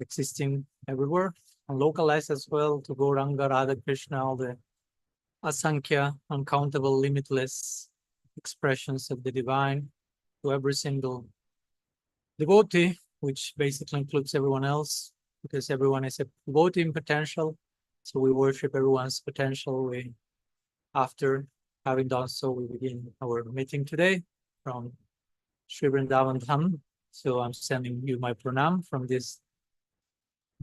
existing everywhere and localized as well to Gauranga, Radha Krishna, all the asankhya, uncountable, limitless expressions of the divine to every single devotee, which basically includes everyone else, because everyone is a devotee in potential. So we worship everyone's potential. After having done so, we begin our meeting today from Sri Vrindavan Dham. So I'm sending you my pranam from this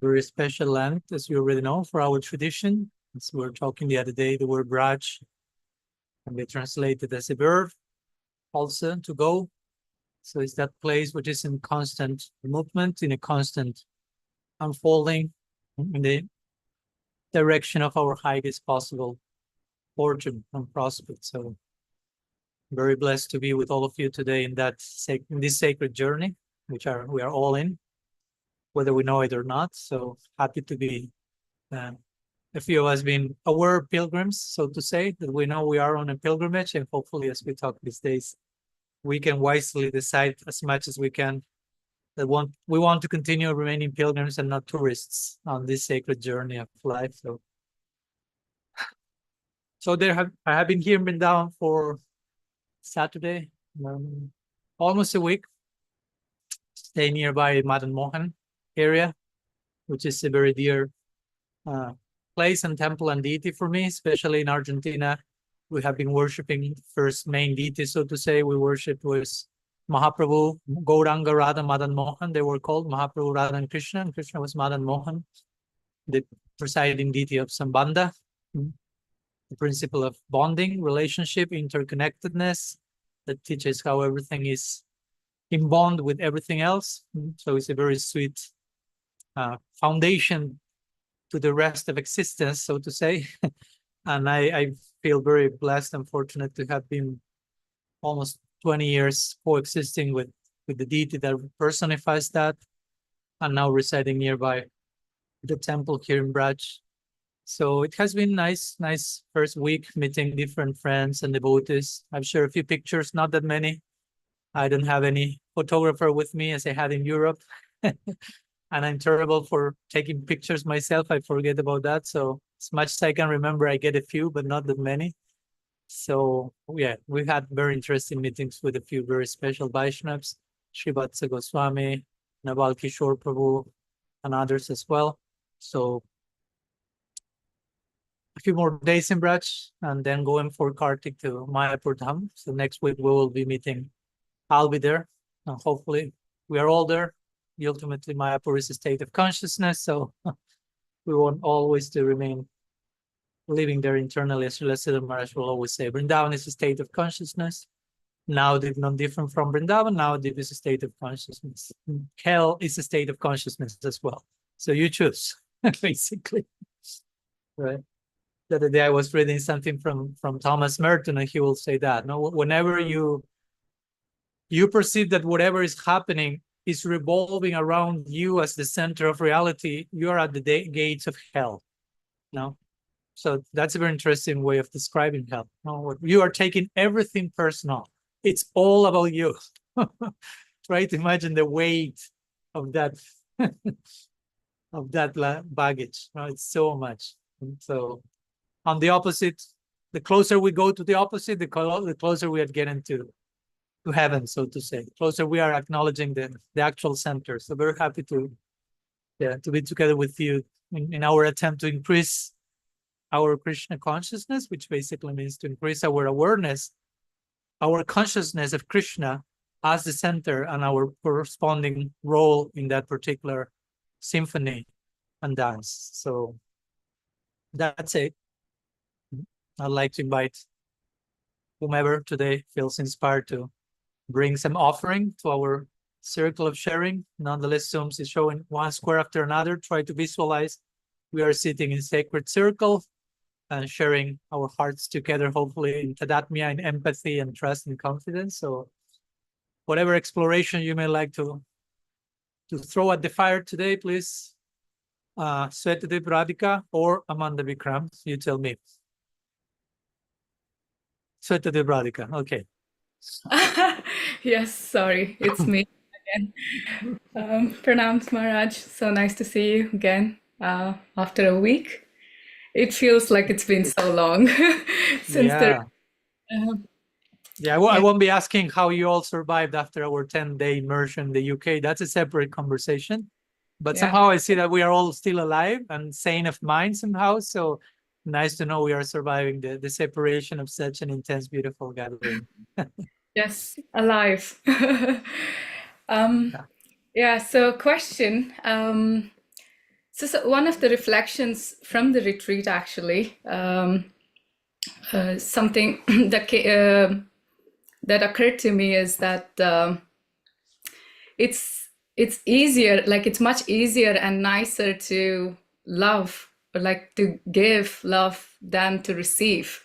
very special land, as you already know, for our tradition. As we were talking the other day, the word Braj can be translated as a verb, also to go. So it's that place which is in constant movement, in a constant unfolding in the direction of our highest possible fortune and prospect. So very blessed to be with all of you today in this sacred journey, which we are all in, whether we know it or not. So happy to be a few of us being aware pilgrims, so to say, that we know we are on a pilgrimage, and hopefully as we talk these days, we can wisely decide as much as we can that we want to continue remaining pilgrims and not tourists on this sacred journey of life. So I have been here in Vrindavan for Saturday, almost a week, stay nearby Madan Mohan area, which is a very dear place and temple and deity for me, especially in Argentina. We have been worshiping the first main deity, so to say. We worshipped with Mahaprabhu, Gauranga, Radha, Madan Mohan. They were called Mahaprabhu, Radha, and Krishna was Madan Mohan, the presiding deity of Sambandha, the principle of bonding, relationship, interconnectedness, that teaches how everything is in bond with everything else. So it's a very sweet foundation to the rest of existence, so to say. And I feel very blessed and fortunate to have been almost 20 years coexisting with the deity that personifies that, and now residing nearby the temple here in Braj. So it has been nice first week meeting different friends and devotees. I've shared a few pictures, not that many. I don't have any photographer with me as I had in Europe. And I'm terrible for taking pictures myself. I forget about that. So as much as I can remember, I get a few, but not that many. So yeah, we've had very interesting meetings with a few very special Vaishnavas, Srivatsa Goswami, Naval Kishore Prabhu, and others as well. So a few more days in Braj, and then going for Kartik to Mayapur Dham. So next week we will be meeting. I'll be there, and hopefully we are all there. Ultimately, Mayapur is a state of consciousness, so we want always to remain living there internally. As Srila Siddhar Maharaj will always say, Vrindavan is a state of consciousness. Nowadays, not different from Vrindavan. Nowadays is a state of consciousness. Hell is a state of consciousness as well. So you choose, basically. Right. The other day I was reading something from Thomas Merton, and he will say that whenever you perceive that whatever is happening is revolving around you as the center of reality, you are at the gates of hell. No? So that's a very interesting way of describing hell. No? You are taking everything personal. It's all about you. Try to imagine the weight of that of that baggage. No? It's so much. And so on the opposite, the closer we go to the opposite, the closer we are getting to heaven, so to say. The closer we are acknowledging the actual center. So very happy to be together with you in our attempt to increase our Krishna consciousness, which basically means to increase our awareness, our consciousness of Krishna as the center and our corresponding role in that particular symphony and dance. So that's it. I'd like to invite whomever today feels inspired to bring some offering to our circle of sharing. Nonetheless, Zooms is showing one square after another. Try to visualize we are sitting in sacred circle and sharing our hearts together, hopefully in tadatmya, in empathy and trust and confidence. So whatever exploration you may like to throw at the fire today, please, Swetadev Radhika or Amanda Vikram, you tell me. Swetadev Radhika, okay. Yes, sorry, it's me again. Pranam Maharaj, so nice to see you again after a week. It feels like it's been so long since the. Yeah. Yeah, I Yeah, won't be asking how you all survived after our 10-day immersion in the UK. That's a separate conversation. But yeah. somehow I see that we are all still alive and sane of mind somehow. So nice to know we are surviving the separation of such an intense, beautiful gathering. Yes, alive. Yeah. Yeah, so question. So one of the reflections from the retreat, actually, something that occurred to me is that it's easier, like it's much easier and nicer to love, or like to give love than to receive.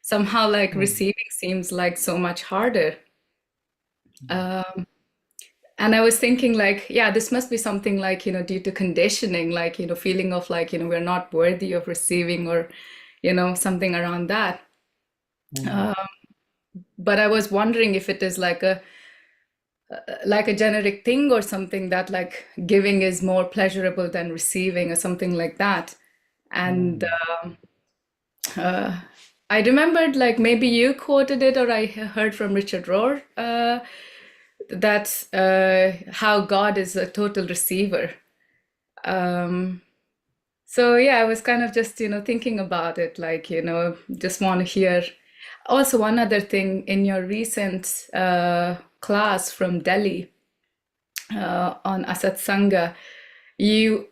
Somehow, like receiving seems like so much harder. And I was thinking, like, yeah, this must be something like, due to conditioning, like, feeling of like, we're not worthy of receiving, or, something around that. But I was wondering if it is like a generic thing, or something that like giving is more pleasurable than receiving, or something like that. And I remembered, like, maybe you quoted it, or I heard from Richard Rohr, that how God is a total receiver. So yeah, I was kind of just, thinking about it, like, just want to hear. Also, one other thing, in your recent class from Delhi on Asat Sangha, you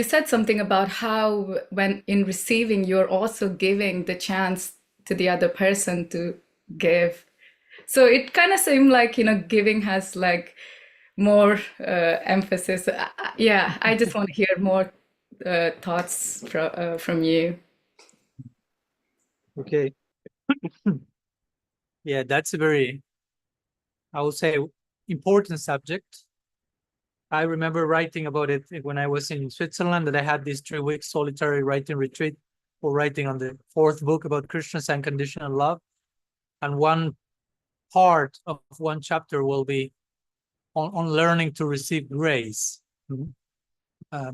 said something about how when in receiving, you're also giving the chance to the other person to give. So it kind of seemed like, giving has like more emphasis. Yeah, I just want to hear more thoughts from you. Okay. Yeah, that's a very, I would say, important subject. I remember writing about it when I was in Switzerland, that I had this 3-week solitary writing retreat for writing on the 4th book about Krishna's unconditional love. And one part of one chapter will be on learning to receive grace.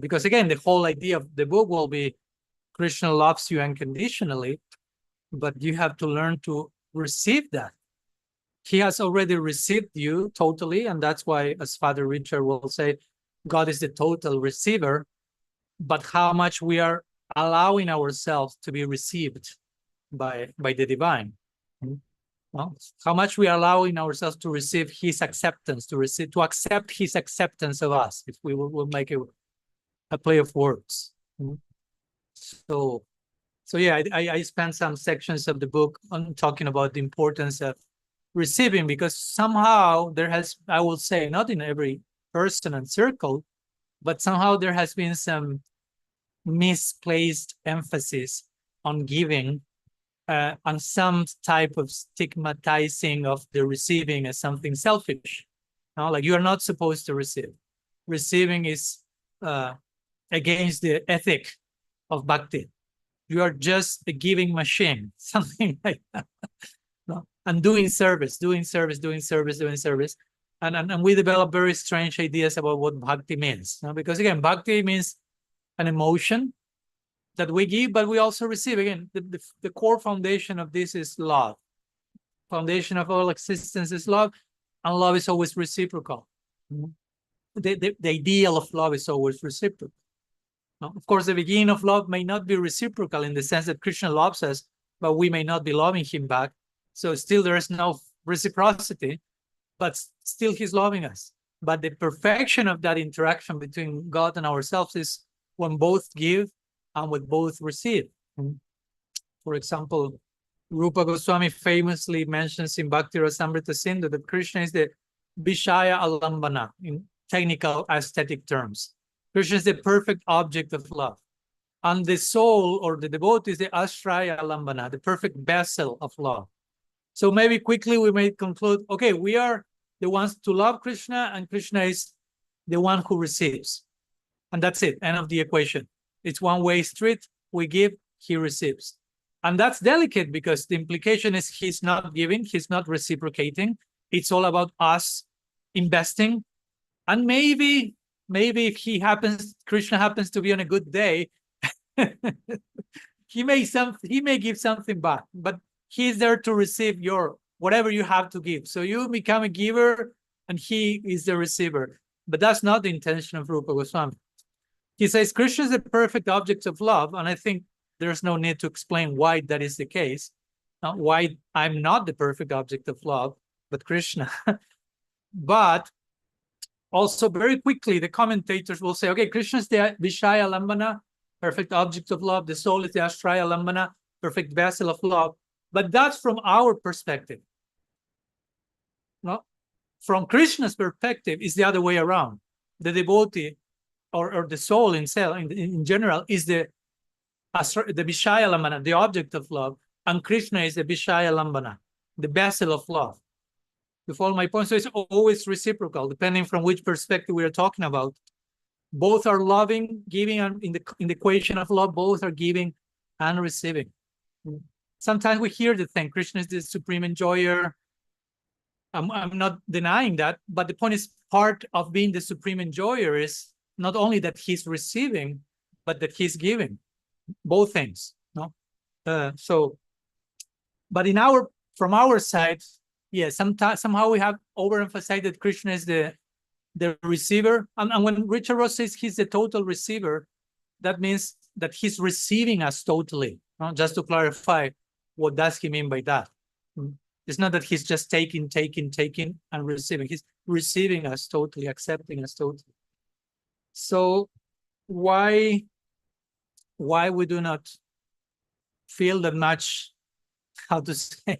Because again, the whole idea of the book will be Krishna loves you unconditionally, but you have to learn to receive that. He has already received you totally, and that's why, as Father Richard will say, God is the total receiver, but how much we are allowing ourselves to be received by the divine. Well, how much we are allowing ourselves to receive his acceptance, to accept his acceptance of us, if we will make a play of words. So yeah, I spent some sections of the book on talking about the importance of receiving, because somehow there has, I will say, not in every person and circle, but somehow there has been some misplaced emphasis on giving, and some type of stigmatizing of the receiving as something selfish. Like, you are not supposed to receive. Receiving is against the ethic of Bhakti. You are just a giving machine, something like that. And doing service. And we develop very strange ideas about what Bhakti means. Because again, Bhakti means an emotion that we give, but we also receive. Again, the core foundation of this is love. Foundation of all existence is love, and love is always reciprocal. The ideal of love is always reciprocal. Now, of course, the beginning of love may not be reciprocal in the sense that Krishna loves us, but we may not be loving him back. So still there is no reciprocity, but still he's loving us. But the perfection of that interaction between God and ourselves is when both give and when both receive. For example, Rupa Goswami famously mentions in Bhakti Rasamrita Sindhu that Krishna is the Vishaya Alambana in technical aesthetic terms. Krishna is the perfect object of love. And the soul, or the devotee, is the Ashraya Alambana, the perfect vessel of love. So maybe quickly we may conclude, okay, we are the ones to love Krishna, and Krishna is the one who receives. And that's it, end of the equation. It's one-way street. We give, he receives. And that's delicate, because the implication is he's not giving, he's not reciprocating. It's all about us investing, and maybe if Krishna happens to be on a good day, he may give something back, but he's there to receive your whatever you have to give. So you become a giver and he is the receiver. But that's not the intention of Rupa Goswami. He says Krishna is the perfect object of love, and I think there's no need to explain why that is the case. Why I'm not the perfect object of love, but Krishna. But also very quickly, the commentators will say, okay, Krishna is the Vishaya Lambana, perfect object of love. The soul is the Ashraya Lambana, perfect vessel of love. But that's from our perspective. No? From Krishna's perspective, is the other way around. The devotee or the soul in general is the Vishaya Lambana, the object of love, and Krishna is the Vishaya Lambana, the vessel of love. You follow my point? So it's always reciprocal, depending from which perspective we are talking about. Both are loving, giving, and in the equation of love, both are giving and receiving. Sometimes we hear the thing, Krishna is the supreme enjoyer. I'm not denying that, but the point is, part of being the supreme enjoyer is not only that he's receiving, but that he's giving. Both things, no? But from our side, yeah, somehow we have overemphasized that Krishna is the receiver. And when Richard Ross says he's the total receiver, that means that he's receiving us totally. No? Just to clarify, what does he mean by that? It's not that he's just taking, and receiving. He's receiving us totally, accepting us totally. So why we do not feel that much, how to say,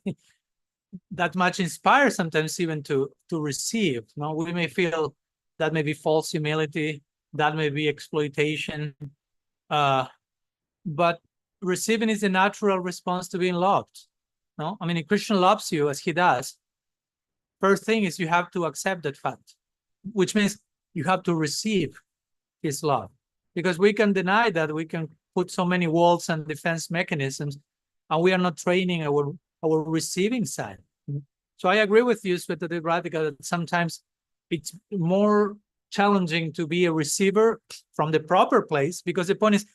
that much inspired sometimes even to receive? No, we may feel that may be false humility, that may be exploitation, but receiving is a natural response to being loved. No, I mean, if Krishna loves you as he does, first thing is you have to accept that fact, which means you have to receive his love, because we can deny that, we can put so many walls and defense mechanisms, and we are not training our receiving side. So I agree with you, Sweta Radhika, that sometimes it's more challenging to be a receiver from the proper place, because the point is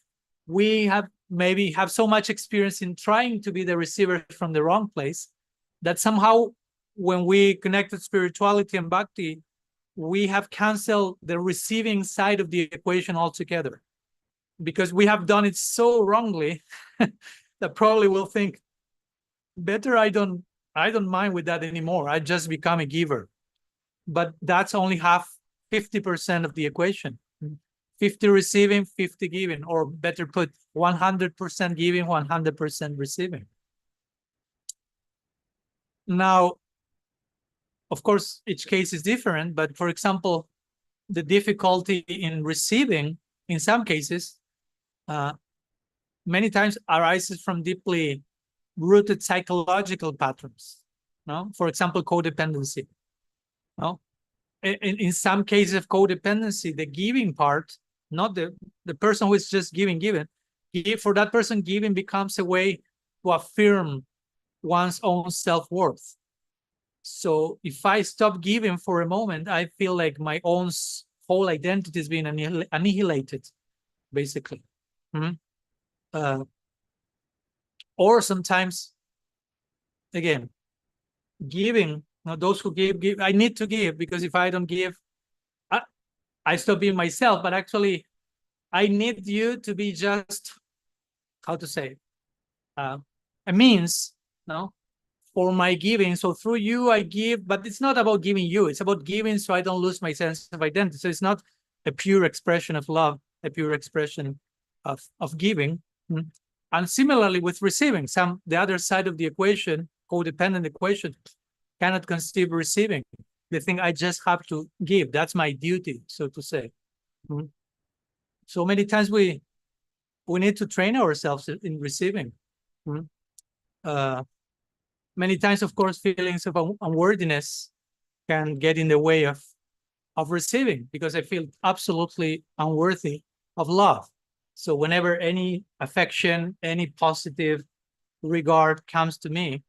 we maybe have so much experience in trying to be the receiver from the wrong place that somehow when we connect with spirituality and bhakti, we have canceled the receiving side of the equation altogether, because we have done it so wrongly that probably we'll think, better I don't mind with that anymore. I just become a giver. But that's only 50% of the equation. 50 receiving, 50 giving, or better put, 100% giving, 100% receiving. Now, of course, each case is different, but for example, the difficulty in receiving, in some cases, many times arises from deeply rooted psychological patterns. No? For example, codependency. No? In some cases of codependency, the giving part, not the person who is just giving, for that person, giving becomes a way to affirm one's own self-worth. So if I stop giving for a moment, I feel like my own whole identity is being annihilated, basically. Or sometimes, again, giving, those who give, I need to give, because if I don't give, I stop being myself. But actually, I need you to be just, how to say, a means, for my giving. So through you, I give, but it's not about giving you. It's about giving so I don't lose my sense of identity. So it's not a pure expression of love, a pure expression of giving. And similarly with receiving, the other side of the equation, codependent equation, cannot conceive receiving. They think I just have to give. That's my duty, so to say. So many times we need to train ourselves in receiving. Many times, of course, feelings of unworthiness can get in the way of receiving, because I feel absolutely unworthy of love. So whenever any affection, any positive regard comes to me,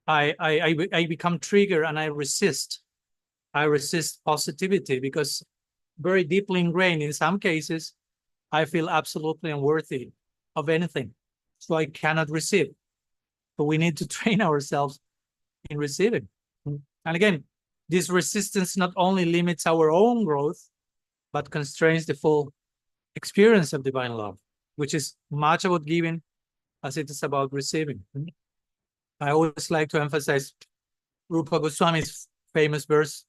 I become triggered and I resist. I resist positivity because very deeply ingrained in some cases, I feel absolutely unworthy of anything. So I cannot receive. But we need to train ourselves in receiving. And again, this resistance not only limits our own growth, but constrains the full experience of divine love, which is much about giving as it is about receiving. I always like to emphasize Rupa Goswami's famous verse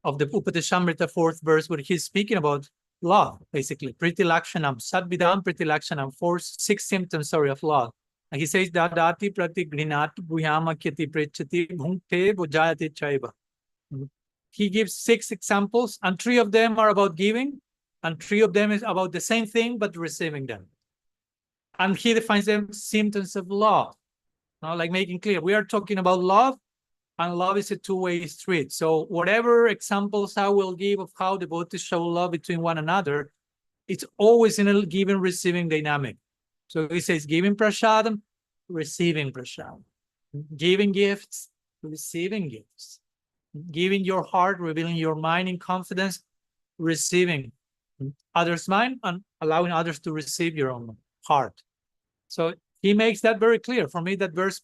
of the Upadeshamrita 4th verse, where he's speaking about love, basically. Priti Lakshanam, Sadvidam Priti Lakshanam, 6 symptoms, of love. And he says, Dadati Prati Grinat Bhuyamakiti Prichati Bhunkte Bhujayati Chaiva. He gives 6 examples, and 3 of them are about giving, and 3 of them is about the same thing, but receiving them. And he defines them symptoms of love. Like making clear, we are talking about love, and love is a two-way street. So whatever examples I will give of how devotees show love between one another, it's always in a giving-receiving dynamic. So he says, giving prasadam, receiving prasadam. Giving gifts, receiving gifts. Giving your heart, revealing your mind in confidence, receiving others' mind, and allowing others to receive your own heart. So he makes that very clear. For me, that verse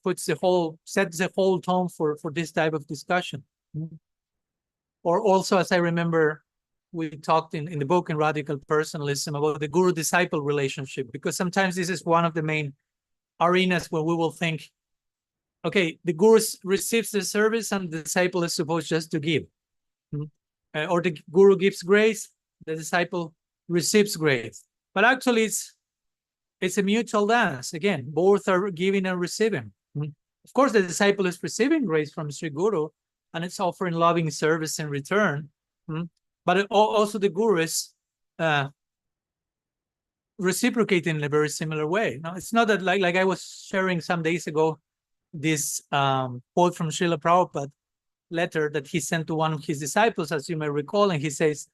sets the whole tone for this type of discussion. Or also, as I remember, we talked in the book in Radical Personalism about the guru-disciple relationship, because sometimes this is one of the main arenas where we will think, okay, the guru receives the service and the disciple is supposed just to give. Or the guru gives grace, the disciple receives grace. But actually, it's a mutual dance. Again, both are giving and receiving. Of course, the disciple is receiving grace from Sri Guru, and it's offering loving service in return. But also the Guru is reciprocating in a very similar way. Now, it's not that like I was sharing some days ago, this quote from Srila Prabhupada letter that he sent to one of his disciples, as you may recall, and he says,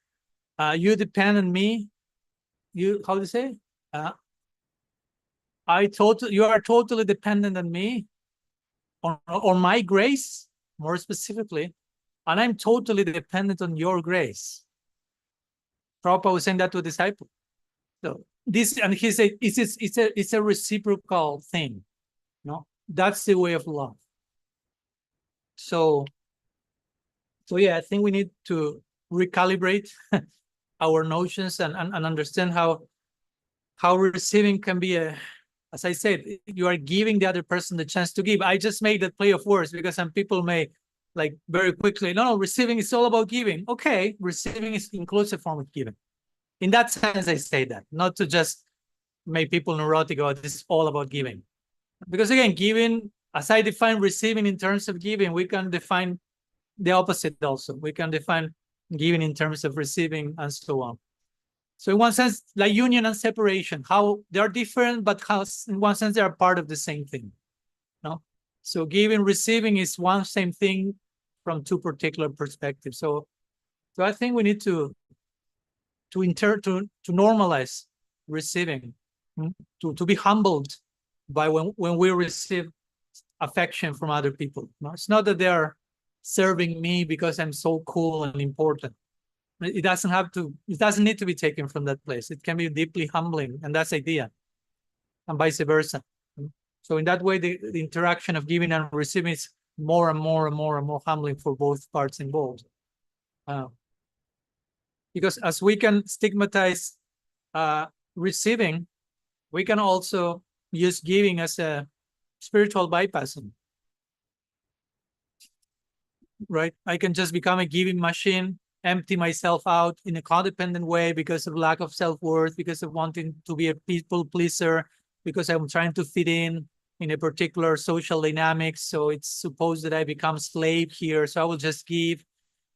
you depend on me. How do you say? You are totally dependent on me, on my grace, more specifically, and I'm totally dependent on your grace. Prabhupada was saying that to a disciple. So this, and he said, it's a reciprocal thing. That's the way of love. So yeah, I think we need to recalibrate our notions and understand how receiving can be as I said, you are giving the other person the chance to give. I just made that play of words because some people may very quickly, no, receiving is all about giving. Okay, receiving is includes a form of giving. In that sense, I say that, not to just make people neurotic about this is all about giving. Because again, giving, as I define receiving in terms of giving, we can define the opposite also. We can define giving in terms of receiving and so on. So in one sense, like union and separation, how they are different, but how in one sense they are part of the same thing. So giving, receiving is one same thing from 2 particular perspectives. So I think we need to normalize receiving, to be humbled by when we receive affection from other people. It's not that they are serving me because I'm so cool and important. It doesn't need to be taken from that place. It can be deeply humbling, and that's the idea, and vice versa. So in that way, the interaction of giving and receiving is more and more and more and more humbling for both parts involved. Because as we can stigmatize receiving, we can also use giving as a spiritual bypassing. Right? I can just become a giving machine, empty myself out in a codependent way because of lack of self-worth, because of wanting to be a people pleaser, because I'm trying to fit in a particular social dynamics. So it's supposed that I become slave here. So I will just give.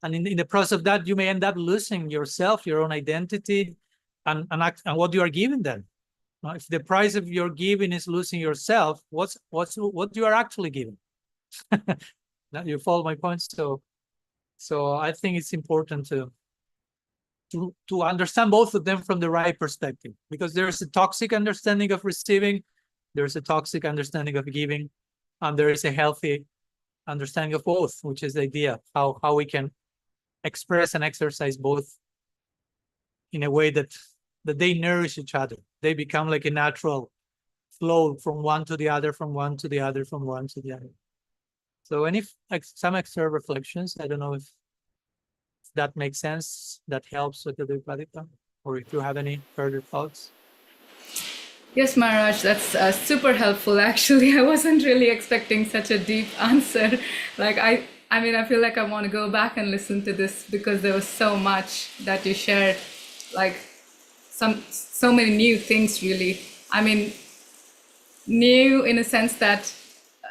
And in the process of that, you may end up losing yourself, your own identity, and what you are giving then. If the price of your giving is losing yourself, what you are actually giving? Now you follow my point. So I think it's important to understand both of them from the right perspective, because there's a toxic understanding of receiving, there's a toxic understanding of giving, and there is a healthy understanding of both, which is the idea how we can express and exercise both in a way that they nourish each other. They become like a natural flow from one to the other, from one to the other, from one to the other. So, and if some extra reflections, I don't know if that makes sense, that helps with the Vipadita, or if you have any further thoughts. Yes, Maharaj, that's super helpful. Actually, I wasn't really expecting such a deep answer. Like I mean, I feel like I want to go back and listen to this because there was so much that you shared, like so many new things. Really, I mean, new in a sense that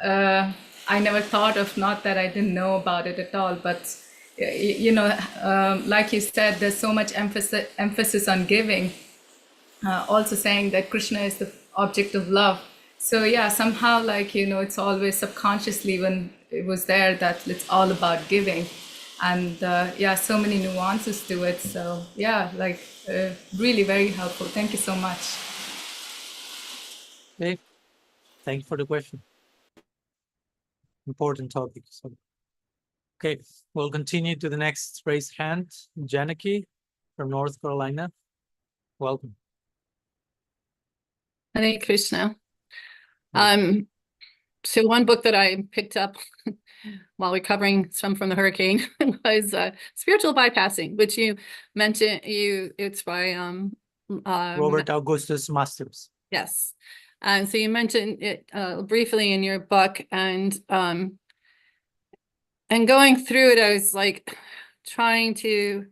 I never thought of. Not that I didn't know about it at all, but you know, like you said, there's so much emphasis on giving. Also saying that Krishna is the object of love. So yeah, somehow, like, you know, it's always subconsciously when it was there that it's all about giving. And yeah, so many nuances to it. So yeah, like really very helpful. Thank you so much. Okay, thank you for the question. Important topic. So, okay, we'll continue to the next raised hand. Janaki from North Carolina. Welcome. Hare Krishna. So one book that I picked up while recovering some from the hurricane was Spiritual Bypassing, which you mentioned. It's by Robert Augustus Masters. Yes, and so you mentioned it briefly in your book, and going through it, I was like trying to.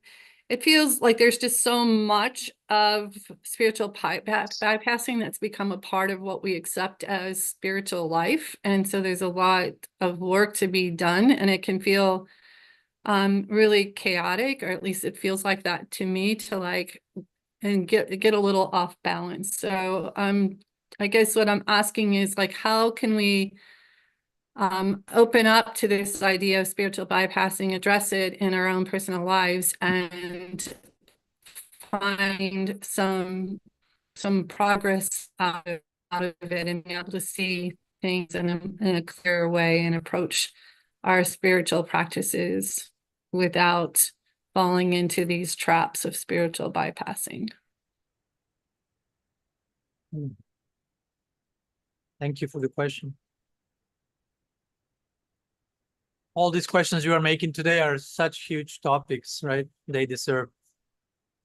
It feels like there's just so much of spiritual bypassing that's become a part of what we accept as spiritual life. And so there's a lot of work to be done, and it can feel really chaotic, or at least it feels like that to me, to like and get a little off balance. So I guess what I'm asking is, like, how can we open up to this idea of spiritual bypassing, address it in our own personal lives, and find some progress out of it, and be able to see things in a clearer way and approach our spiritual practices without falling into these traps of spiritual bypassing. Thank you for the question. All these questions you are making today are such huge topics, right? They deserve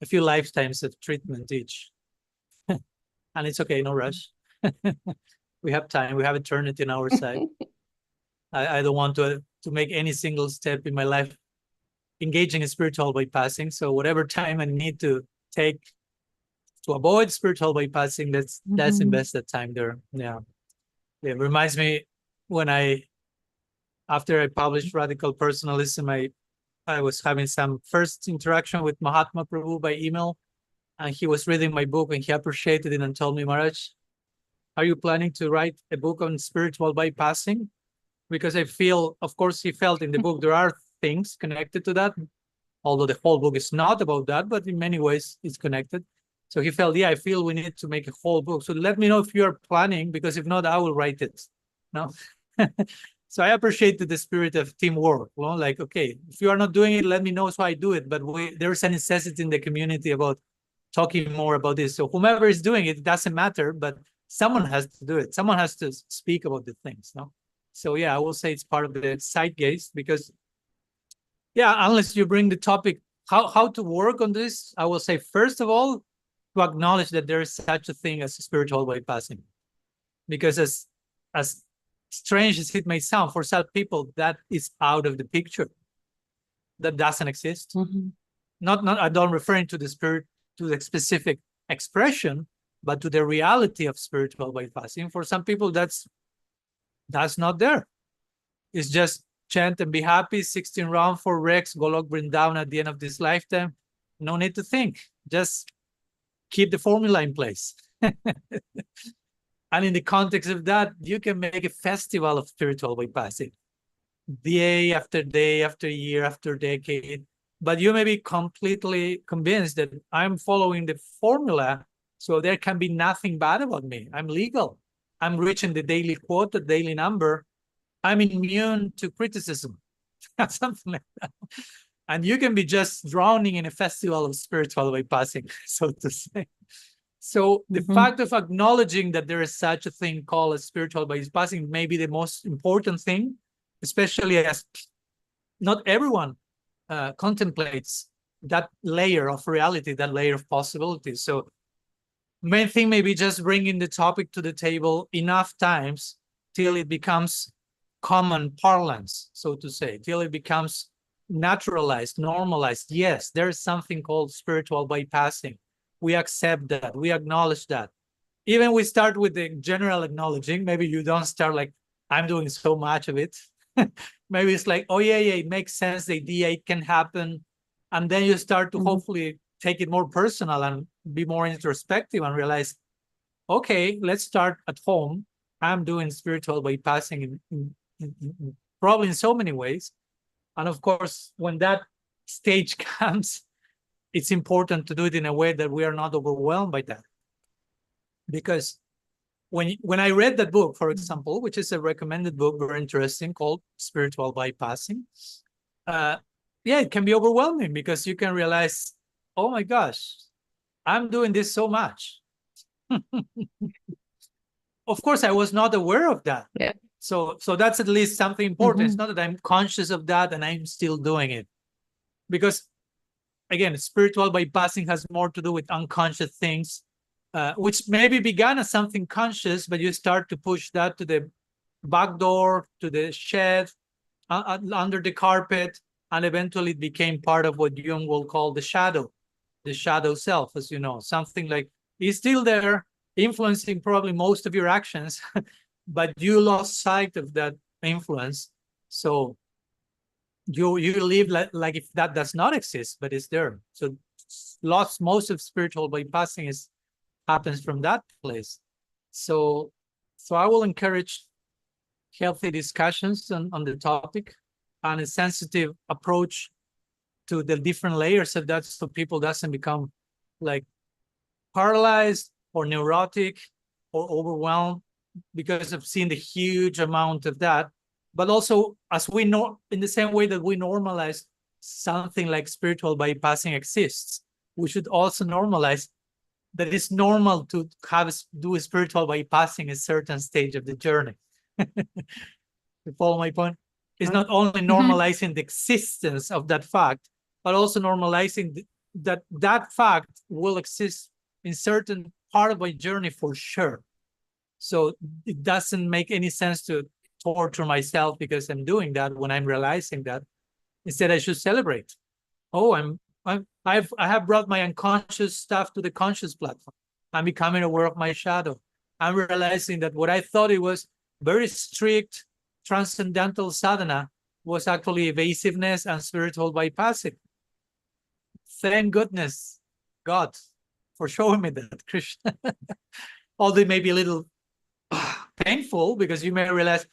a few lifetimes of treatment each. And it's okay, no rush. We have time, we have eternity on our side. I don't want to make any single step in my life engaging in spiritual bypassing. So whatever time I need to take to avoid spiritual bypassing, let's invest that time there. Yeah. It reminds me when after I published Radical Personalism, I was having some first interaction with Mahatma Prabhu by email, and he was reading my book and he appreciated it and told me, Maharaj, are you planning to write a book on spiritual bypassing? Because I feel, of course, he felt in the book there are things connected to that, although the whole book is not about that, but in many ways it's connected. So he felt, yeah, I feel we need to make a whole book. So let me know if you're planning, because if not, I will write it. No. So I appreciated the spirit of teamwork. Well, like, okay, if you are not doing it, let me know so I do it. But there's a necessity in the community about talking more about this. So whomever is doing it, it doesn't matter, but someone has to do it. Someone has to speak about the things, no? So yeah, I will say it's part of the zeitgeist, because yeah, unless you bring the topic, how to work on this, I will say, first of all, to acknowledge that there is such a thing as spiritual bypassing. Because as strange as it may sound, for some people, that is out of the picture. That doesn't exist. Not I don't referring to the spirit, to the specific expression, but to the reality of spiritual bypassing. For some people, that's not there. It's just chant and be happy, 16 round, 4 Rex, Golok Vrindavan at the end of this lifetime. No need to think. Just keep the formula in place. And in the context of that, you can make a festival of spiritual bypassing. Day after day, after year, after decade. But you may be completely convinced that I'm following the formula, so there can be nothing bad about me. I'm legal. I'm reaching the daily quota, daily number. I'm immune to criticism, something like that. And you can be just drowning in a festival of spiritual bypassing, so to say. So the fact of acknowledging that there is such a thing called a spiritual bypassing may be the most important thing, especially as not everyone contemplates that layer of reality, that layer of possibilities. So main thing may be just bringing the topic to the table enough times till it becomes common parlance, so to say, till it becomes naturalized, normalized. Yes, there is something called spiritual bypassing. We accept that, we acknowledge that. Even we start with the general acknowledging, maybe you don't start like, I'm doing so much of it. Maybe it's like, oh yeah, it makes sense, the idea, it can happen. And then you start to hopefully take it more personal and be more introspective and realize, okay, let's start at home. I'm doing spiritual bypassing probably in so many ways. And of course, when that stage comes, it's important to do it in a way that we are not overwhelmed by that. Because when I read that book, for example, which is a recommended book, very interesting, called Spiritual Bypassing, yeah, it can be overwhelming because you can realize, oh my gosh, I'm doing this so much. Of course, I was not aware of that. Yeah. So that's at least something important. It's not that I'm conscious of that and I'm still doing it. Because again, spiritual bypassing has more to do with unconscious things, which maybe began as something conscious, but you start to push that to the back door, to the shed, under the carpet, and eventually it became part of what Jung will call the shadow self, as you know, something like it's still there, influencing probably most of your actions, but you lost sight of that influence. So you live like if that does not exist, but it's there. So most of spiritual bypassing happens from that place. So I will encourage healthy discussions on the topic and a sensitive approach to the different layers of that, so people doesn't become like paralyzed or neurotic or overwhelmed because of seeing the huge amount of that. But also, as we know, in the same way that we normalize something like spiritual bypassing exists, we should also normalize that it's normal to do spiritual bypassing a certain stage of the journey. You follow my point? It's not only normalizing the existence of that fact, but also normalizing that fact will exist in certain part of my journey for sure. So it doesn't make any sense to torture myself because I'm doing that when I'm realizing that. Instead, I should celebrate. Oh, I have brought my unconscious stuff to the conscious platform. I'm becoming aware of my shadow. I'm realizing that what I thought it was very strict transcendental sadhana was actually evasiveness and spiritual bypassing. Thank goodness, God, for showing me that, Krishna. Although it may be a little painful because you may realize,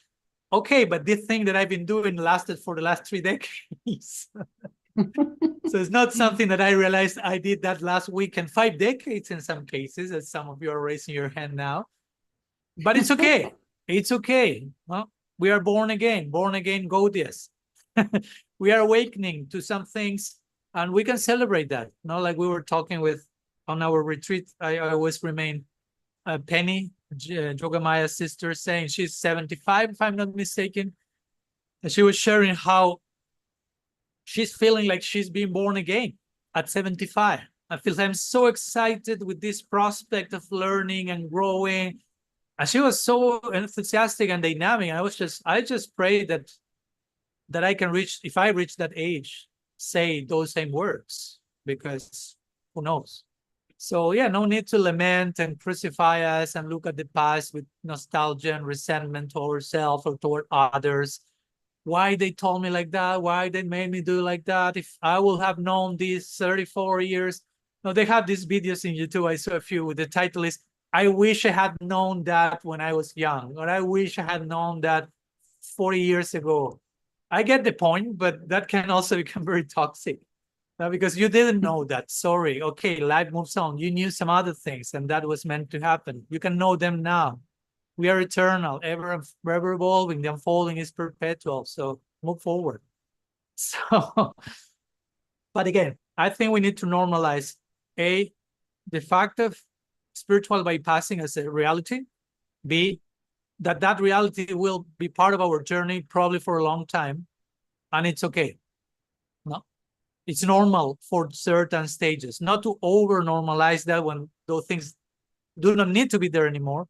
okay, but this thing that I've been doing lasted for the last 3 decades. So it's not something that I realized I did that last week and 5 decades in some cases, as some of you are raising your hand now. But it's okay. It's okay. Well, we are born again Gaudiyas. We are awakening to some things, and we can celebrate that. Not like we were talking with on our retreat. I always remain Penny, Jogamaya's sister, saying she's 75, if I'm not mistaken. And she was sharing how she's feeling like she's being born again at 75. I feel I'm so excited with this prospect of learning and growing. And she was so enthusiastic and dynamic. I just pray that I can reach, if I reach that age, say those same words, because who knows? So yeah, no need to lament and crucify us and look at the past with nostalgia and resentment toward ourselves or toward others. Why they told me like that? Why they made me do like that? If I would have known these 34 years. No, they have these videos in YouTube. I saw a few. The title is, I wish I had known that when I was young, or I wish I had known that 40 years ago. I get the point, but that can also become very toxic. Because you didn't know that. Sorry. Okay, life moves on. You knew some other things, and that was meant to happen. You can know them now. We are eternal, ever evolving. The unfolding is perpetual. So move forward. So, but again, I think we need to normalize A, the fact of spiritual bypassing as a reality. B, that reality will be part of our journey probably for a long time, and it's okay. No, it's normal for certain stages, not to over normalize that when those things do not need to be there anymore.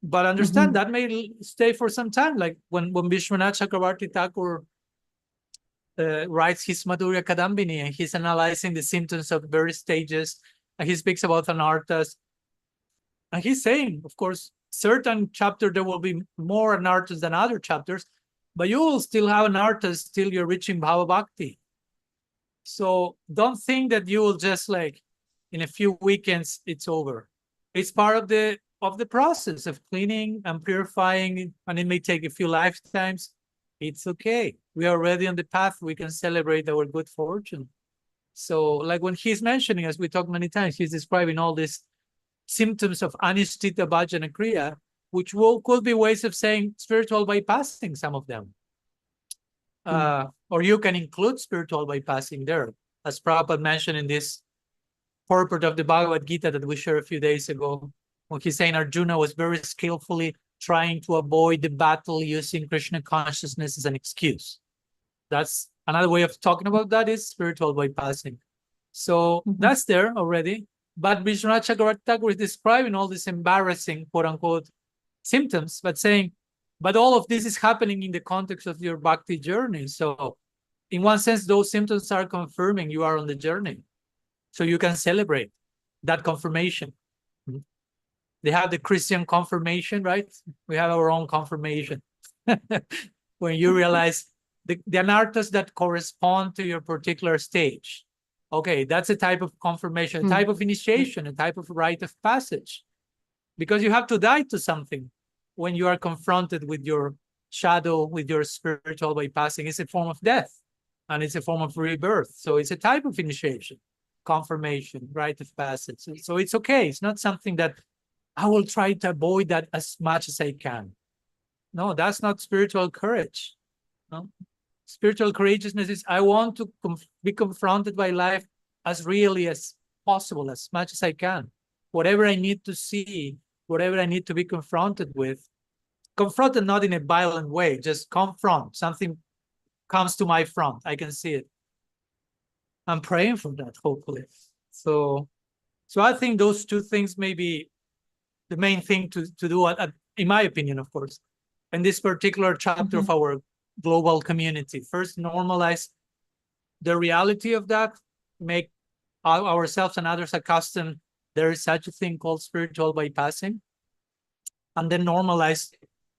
But understand that may stay for some time. Like when Vishwanath Chakravarti Thakur writes his Madhurya Kadambini, and he's analyzing the symptoms of various stages, and he speaks about anarthas. And he's saying, of course, certain chapter there will be more anarthas than other chapters, but you will still have anarthas till you're reaching Bhava Bhakti. So don't think that you will just like in a few weekends it's over. It's part of the process of cleaning and purifying, and it may take a few lifetimes. It's okay. We are already on the path. We can celebrate our good fortune. So like when he's mentioning, as we talked many times, he's describing all these symptoms of anisthita bhajana kriya, which could be ways of saying spiritual bypassing some of them. Or you can include spiritual bypassing there, as Prabhupada mentioned in this purport of the Bhagavad Gita that we shared a few days ago, when he's saying Arjuna was very skillfully trying to avoid the battle using Krishna consciousness as an excuse. That's another way of talking about that is spiritual bypassing. So that's there already. But Vishwanath Chakravarti Thakur is describing all these embarrassing, quote unquote, symptoms, but saying, but all of this is happening in the context of your bhakti journey. So in one sense, those symptoms are confirming you are on the journey. So you can celebrate that confirmation. They have the Christian confirmation, right? We have our own confirmation. When you realize the anarthas that correspond to your particular stage. Okay, that's a type of confirmation, a type of initiation, a type of rite of passage. Because you have to die to something when you are confronted with your shadow, with your spiritual bypassing. It's a form of death, and it's a form of rebirth. So it's a type of initiation, confirmation, rite of passage. So it's okay. It's not something that I will try to avoid that as much as I can. No, that's not spiritual courage. No? Spiritual courageousness is I want to be confronted by life as really as possible, as much as I can. Whatever I need to see, whatever I need to be confronted with, confronted not in a violent way, just confront. Something comes to my front, I can see it. I'm praying for that, hopefully. So I think those two things may be the main thing to do, in my opinion, of course, in this particular chapter of our global community. First, normalize the reality of that, make ourselves and others accustomed there is such a thing called spiritual bypassing, and then normalize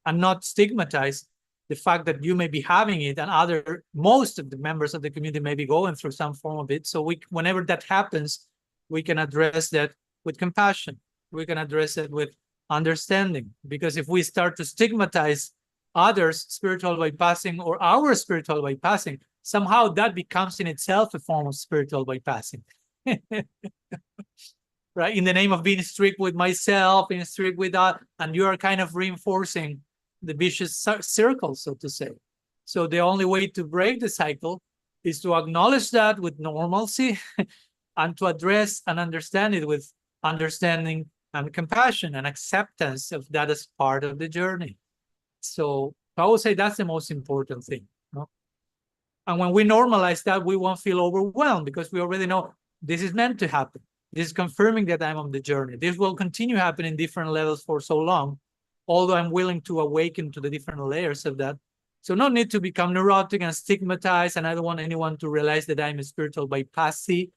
and not stigmatize the fact that you may be having it and most of the members of the community may be going through some form of it. So whenever that happens, we can address that with compassion. We can address it with understanding, because if we start to stigmatize others' spiritual bypassing or our spiritual bypassing, somehow that becomes in itself a form of spiritual bypassing. Right? In the name of being strict with myself, being strict with that, and you are kind of reinforcing the vicious circle, so to say. So the only way to break the cycle is to acknowledge that with normalcy and to address and understand it with understanding and compassion and acceptance of that as part of the journey. So I would say that's the most important thing. No? And when we normalize that, we won't feel overwhelmed because we already know this is meant to happen. This is confirming that I'm on the journey. This will continue happening in different levels for so long, although I'm willing to awaken to the different layers of that. So no need to become neurotic and stigmatized, and I don't want anyone to realize that I'm a spiritual bypassee.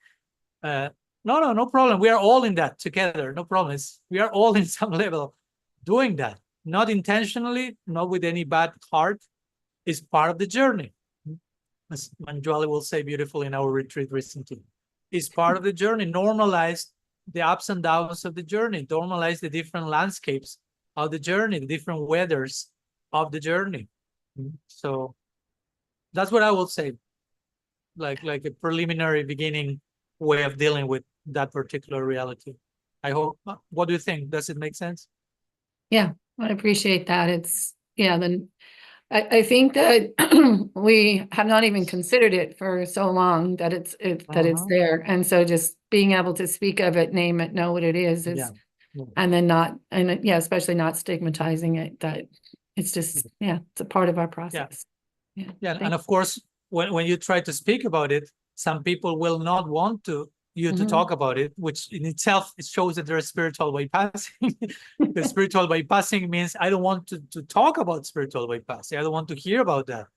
No problem. We are all in that together. No problem. We are all in some level doing that. Not intentionally, not with any bad heart. It's part of the journey. As Manjwali will say beautifully in our retreat recently. It's part of the journey. Normalize the ups and downs of the journey. Normalize the different landscapes of the journey, the different weathers of the journey. So that's what I will say. Like a preliminary beginning way of dealing with that particular reality. I hope. What do you think? Does it make sense? Yeah, I appreciate that. It's, yeah, then I think that we have not even considered it for so long that it's there. And so just being able to speak of it, name it, know what it is, Yeah. and then especially not stigmatizing it, that it's just, it's a part of our process. Yeah. And of course, when you try to speak about it, some people will not want you to talk about it, which in itself, it shows that there's spiritual bypassing. The spiritual bypassing means I don't want to talk about spiritual bypassing. I don't want to hear about that.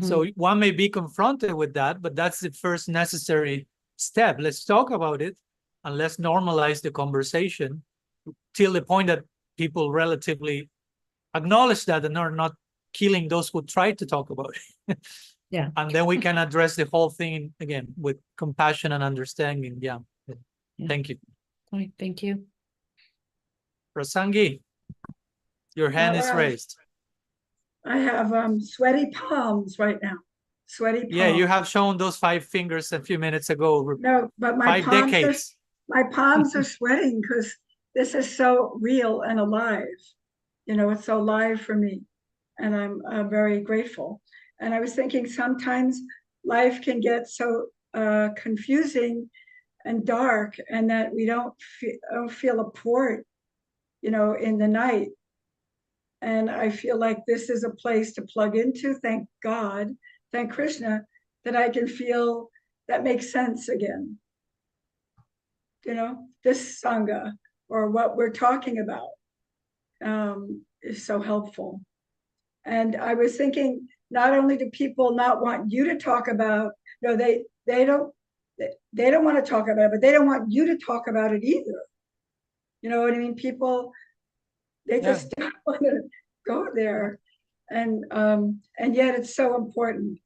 So one may be confronted with that, but that's the first necessary step. Let's talk about it and let's normalize the conversation till the point that people relatively acknowledge that and are not killing those who try to talk about it. Yeah. And then we can address the whole thing again with compassion and understanding. Yeah. Thank you. All right, thank you. Prasangi, your hand is raised. I have sweaty palms right now. Sweaty palms. Yeah, you have shown those 5 fingers a few minutes ago. No, but my 5 palms decades. my palms are sweating because this is so real and alive. You know, it's so live for me, and I'm very grateful. And I was thinking sometimes life can get so confusing and dark, and that we don't feel a port, you know, in the night. And I feel like this is a place to plug into. Thank God, thank Krishna, that I can feel that makes sense again. You know, this Sangha or what we're talking about is so helpful. And I was thinking, not only do people not want you to talk about, no, they don't want to talk about it, but they don't want you to talk about it either. You know what I mean? People, they just don't want to go there. And yet it's so important.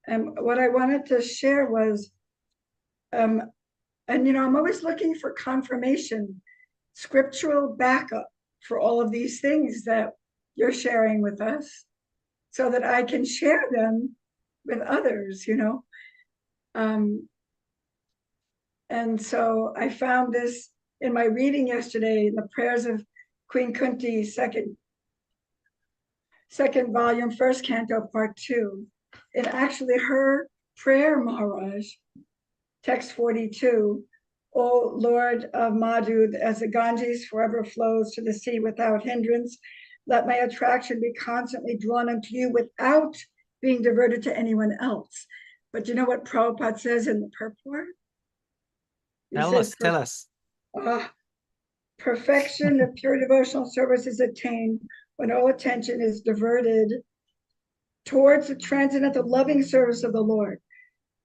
And what I wanted to share was, and you know, I'm always looking for confirmation, scriptural backup for all of these things that you're sharing with us, so that I can share them with others, you know. And so I found this in my reading yesterday in the prayers of Queen Kunti, second volume, first canto, part 2. And actually her prayer, Maharaj, text 42, O Lord of Madhu, as the Ganges forever flows to the sea without hindrance, let my attraction be constantly drawn unto you without being diverted to anyone else. But you know what Prabhupada says in the purport? Tell us. Perfection of pure devotional service is attained when all attention is diverted towards the transcendental loving service of the Lord.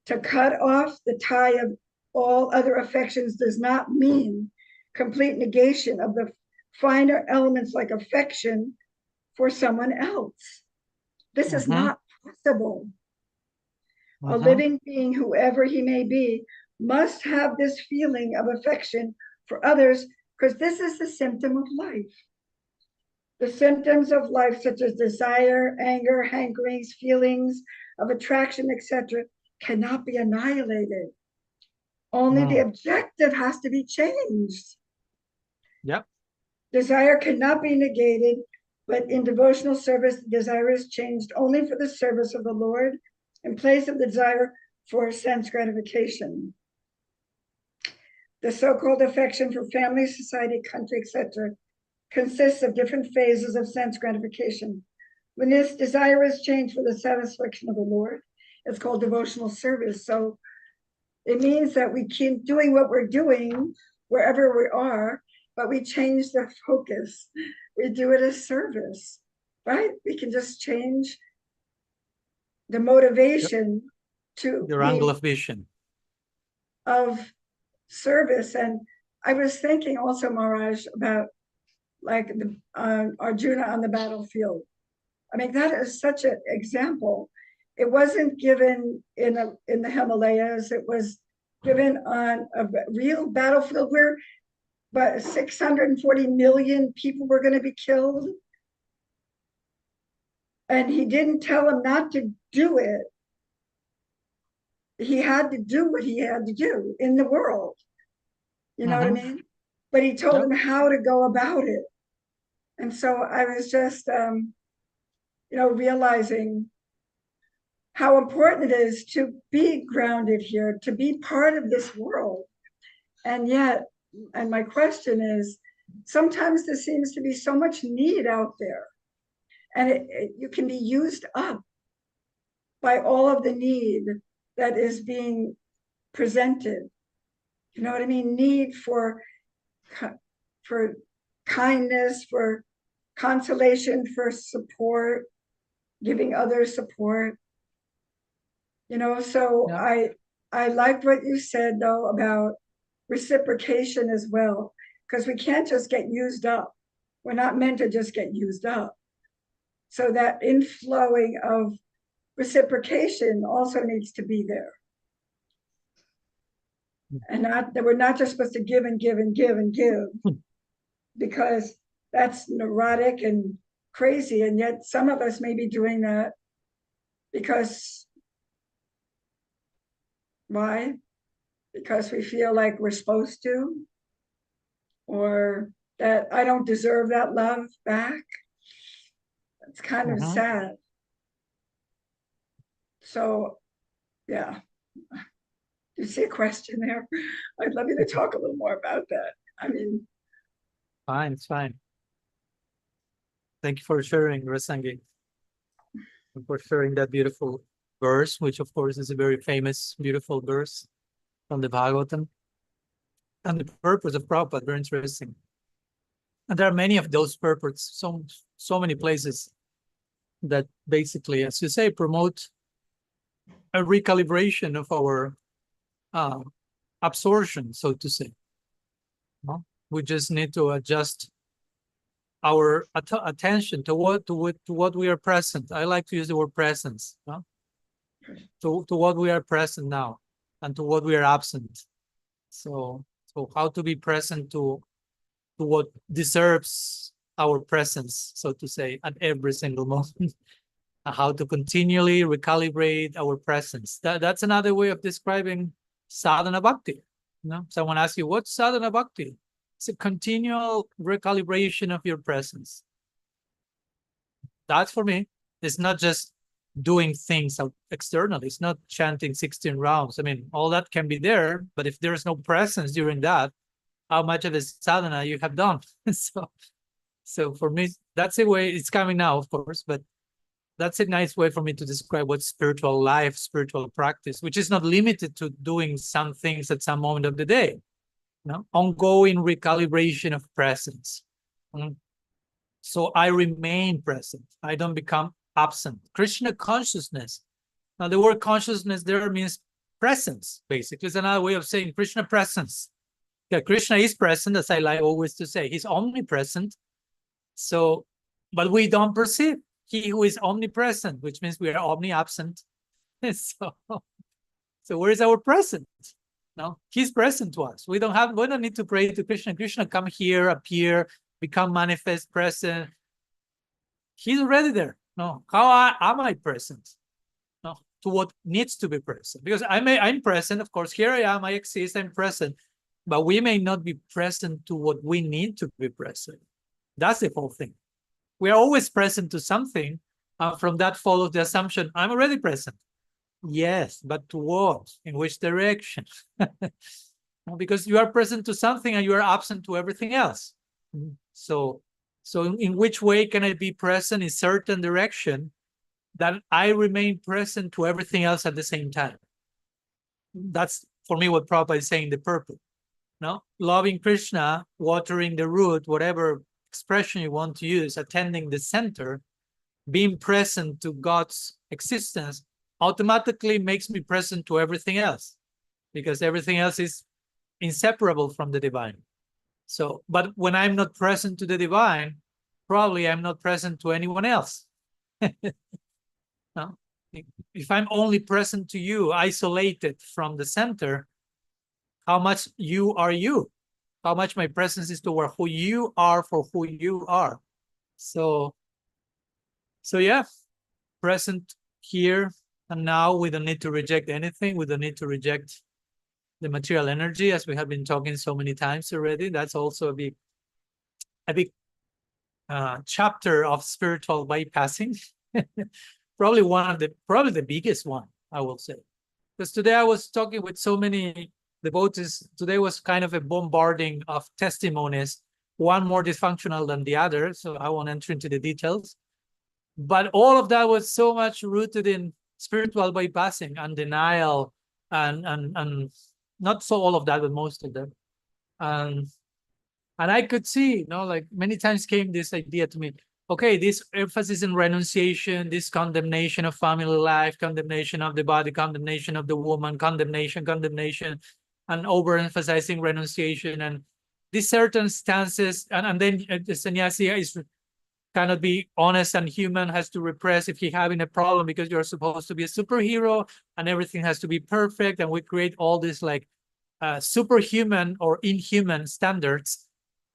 To cut off the tie of all other affections does not mean complete negation of the finer elements like affection for someone else. This is not possible. A living being, whoever he may be, must have this feeling of affection for others, because this is the symptom of life. The symptoms of life, such as desire, anger, hankerings, feelings of attraction, etc., cannot be annihilated. Only the objective has to be changed. Yep. Desire cannot be negated, but in devotional service, the desire is changed only for the service of the Lord in place of the desire for sense gratification. The so-called affection for family, society, country, etc., consists of different phases of sense gratification. When this desire is changed for the satisfaction of the Lord, it's called devotional service. So it means that we keep doing what we're doing wherever we are, but we change the focus. We do it as service, right? We can just change the motivation to your angle of vision of service. And I was thinking also, Maharaj, about like the Arjuna on the battlefield. I mean, that is such an example. It wasn't given in the Himalayas. It was given on a real battlefield where but 640 million people were going to be killed. And he didn't tell him not to do it. He had to do what he had to do in the world. You know what I mean? But he told him how to go about it. And so I was just, realizing how important it is to be grounded here, to be part of this world. And yet, and my question is, sometimes there seems to be so much need out there, and you can be used up by all of the need that is being presented. You know what I mean? Need for kindness, for consolation, for support, giving others support. So Yeah. I liked what you said though about reciprocation as well, because we can't just get used up. We're not meant to just get used up. So that inflowing of reciprocation also needs to be there. And not that we're not just supposed to give and give and give and give, because that's neurotic and crazy. And yet some of us may be doing that because, why? Because we feel like we're supposed to, or that I don't deserve that love back. It's kind of sad. So, yeah. Do you see a question there? I'd love you to talk a little more about that. I mean, Fine, it's fine. Thank you for sharing, Rasangi, and for sharing that beautiful verse, which of course is a very famous, beautiful verse from the Bhagavatam. And the purpose of Prabhupada, very interesting. And there are many of those purports, so many places that basically, as you say, promote a recalibration of our absorption, so to say. No? We just need to adjust our attention to what we are present. I like to use the word presence. No? To what we are present now, and to what we are absent. So how to be present to what deserves our presence, so to say, at every single moment. How to continually recalibrate our presence. That's another way of describing sadhana bhakti. Someone asks you, what's sadhana bhakti? It's a continual recalibration of your presence. That's for me. It's not just doing things out externally. It's not chanting 16 rounds. I mean, all that can be there, but if there's no presence during that, how much of a sadhana you have done? So for me, that's the way it's coming now, of course, but that's a nice way for me to describe what spiritual life, spiritual practice, which is not limited to doing some things at some moment of the day. Ongoing recalibration of presence. So I remain present. I don't become absent. Krishna consciousness. Now the word consciousness there means presence, basically. It's another way of saying Krishna presence. Yeah, Krishna is present, as I like always to say. He's omnipresent. So, but we don't perceive. He who is omnipresent, which means we are omni-absent. So where is our presence? No, he's present to us. We don't need to pray to Krishna. Krishna, come here, appear, become manifest, present. He's already there. No, how am I present? No, to what needs to be present. Because I'm present, of course. Here I am, I exist, I'm present. But we may not be present to what we need to be present. That's the whole thing. We are always present to something. From that follows the assumption, I'm already present. Yes, but to what? In which direction? Because you are present to something and you are absent to everything else. So in which way can I be present in certain direction that I remain present to everything else at the same time? That's, for me, what Prabhupada is saying, the purpose. No, loving Krishna, watering the root, whatever expression you want to use, attending the center, being present to God's existence automatically makes me present to everything else, because everything else is inseparable from the divine. So, but when I'm not present to the divine, probably I'm not present to anyone else. No? If I'm only present to you, isolated from the center, how much you are you? How much my presence is toward who you are for who you are. So yeah, present here and now. We don't need to reject anything. We don't need to reject the material energy, as we have been talking so many times already. That's also a big chapter of spiritual bypassing. Probably the biggest one, I will say. Because today I was talking with so many devotees. Today was kind of a bombarding of testimonies, one more dysfunctional than the other. So I won't enter into the details. But all of that was so much rooted in spiritual bypassing and denial, and not so all of that, but most of them. And I could see, like many times came this idea to me, okay, this emphasis in renunciation, this condemnation of family life, condemnation of the body, condemnation of the woman, condemnation, and overemphasizing renunciation, and these certain stances, and then the sannyasi cannot be honest and human, has to repress if he's having a problem because you're supposed to be a superhero and everything has to be perfect, and we create all these like superhuman or inhuman standards.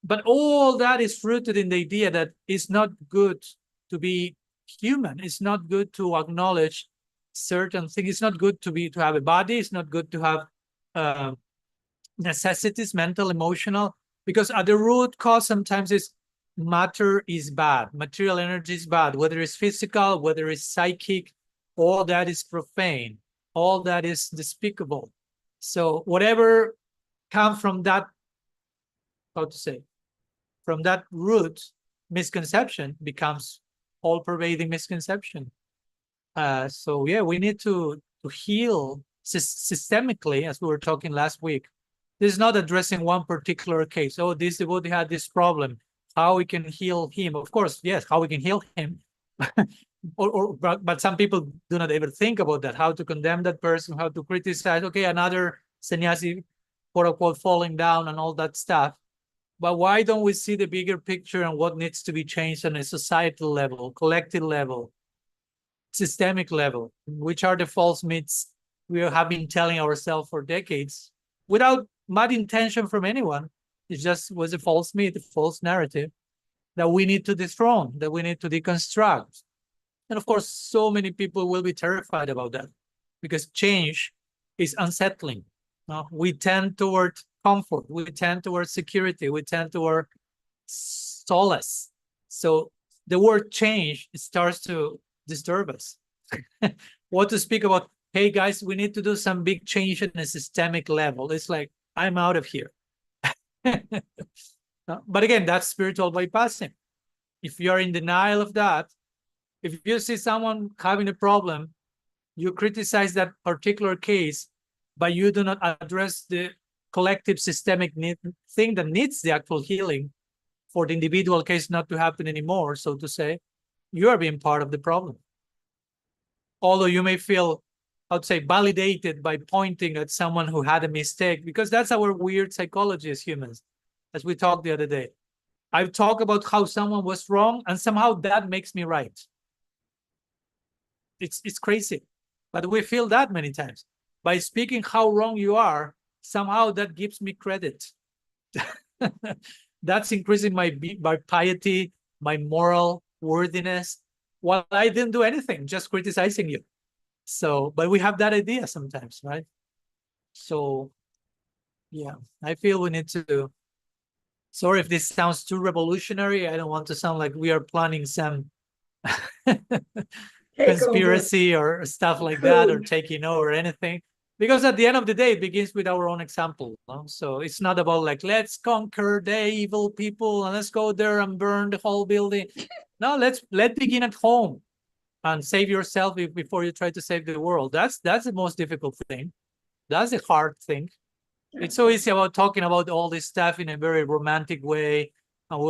But all that is rooted in the idea that it's not good to be human. It's not good to acknowledge certain things. It's not good to have a body. It's not good to have necessities, mental, emotional, because at the root cause sometimes is matter is bad. Material energy is bad, whether it's physical, whether it's psychic, all that is profane. All that is despicable. So whatever comes from that, how to say, from that root misconception becomes all-pervading misconception. So yeah, we need to heal systemically, as we were talking last week. This is not addressing one particular case. Oh, this devotee had this problem. How we can heal him? Of course, yes, how we can heal him. But some people do not ever think about that. How to condemn that person? How to criticize? Okay, another sannyasi, quote unquote, falling down and all that stuff. But why don't we see the bigger picture and what needs to be changed on a societal level, collective level, systemic level? Which are the false myths we have been telling ourselves for decades without bad intention from anyone? It just was a false myth, a false narrative that we need to dethrone, that we need to deconstruct. And of course, so many people will be terrified about that because change is unsettling. We tend toward comfort, we tend towards security, we tend toward solace. So the word change starts to disturb us. What to speak about, hey guys, we need to do some big change at a systemic level. It's like, I'm out of here. But again, that's spiritual bypassing. If you're in denial of that, if you see someone having a problem, you criticize that particular case, but you do not address the collective systemic thing that needs the actual healing for the individual case not to happen anymore, so to say, you are being part of the problem. Although you may feel, I would say, validated by pointing at someone who had a mistake, because that's our weird psychology as humans, as we talked the other day. I talk about how someone was wrong, and somehow that makes me right. It's crazy, but we feel that many times. By speaking how wrong you are, somehow that gives me credit. That's increasing my piety, my moral worthiness, while I didn't do anything, just criticizing you. So, but we have that idea sometimes, right? So, yeah, I feel we need to. Sorry if this sounds too revolutionary. I don't want to sound like we are planning some conspiracy or stuff like that, or taking over anything. Because at the end of the day, it begins with our own example. So it's not about like, let's conquer the evil people and let's go there and burn the whole building. No, let's begin at home and save yourself before you try to save the world. That's the most difficult thing. That's the hard thing. It's so easy about talking about all this stuff in a very romantic way. And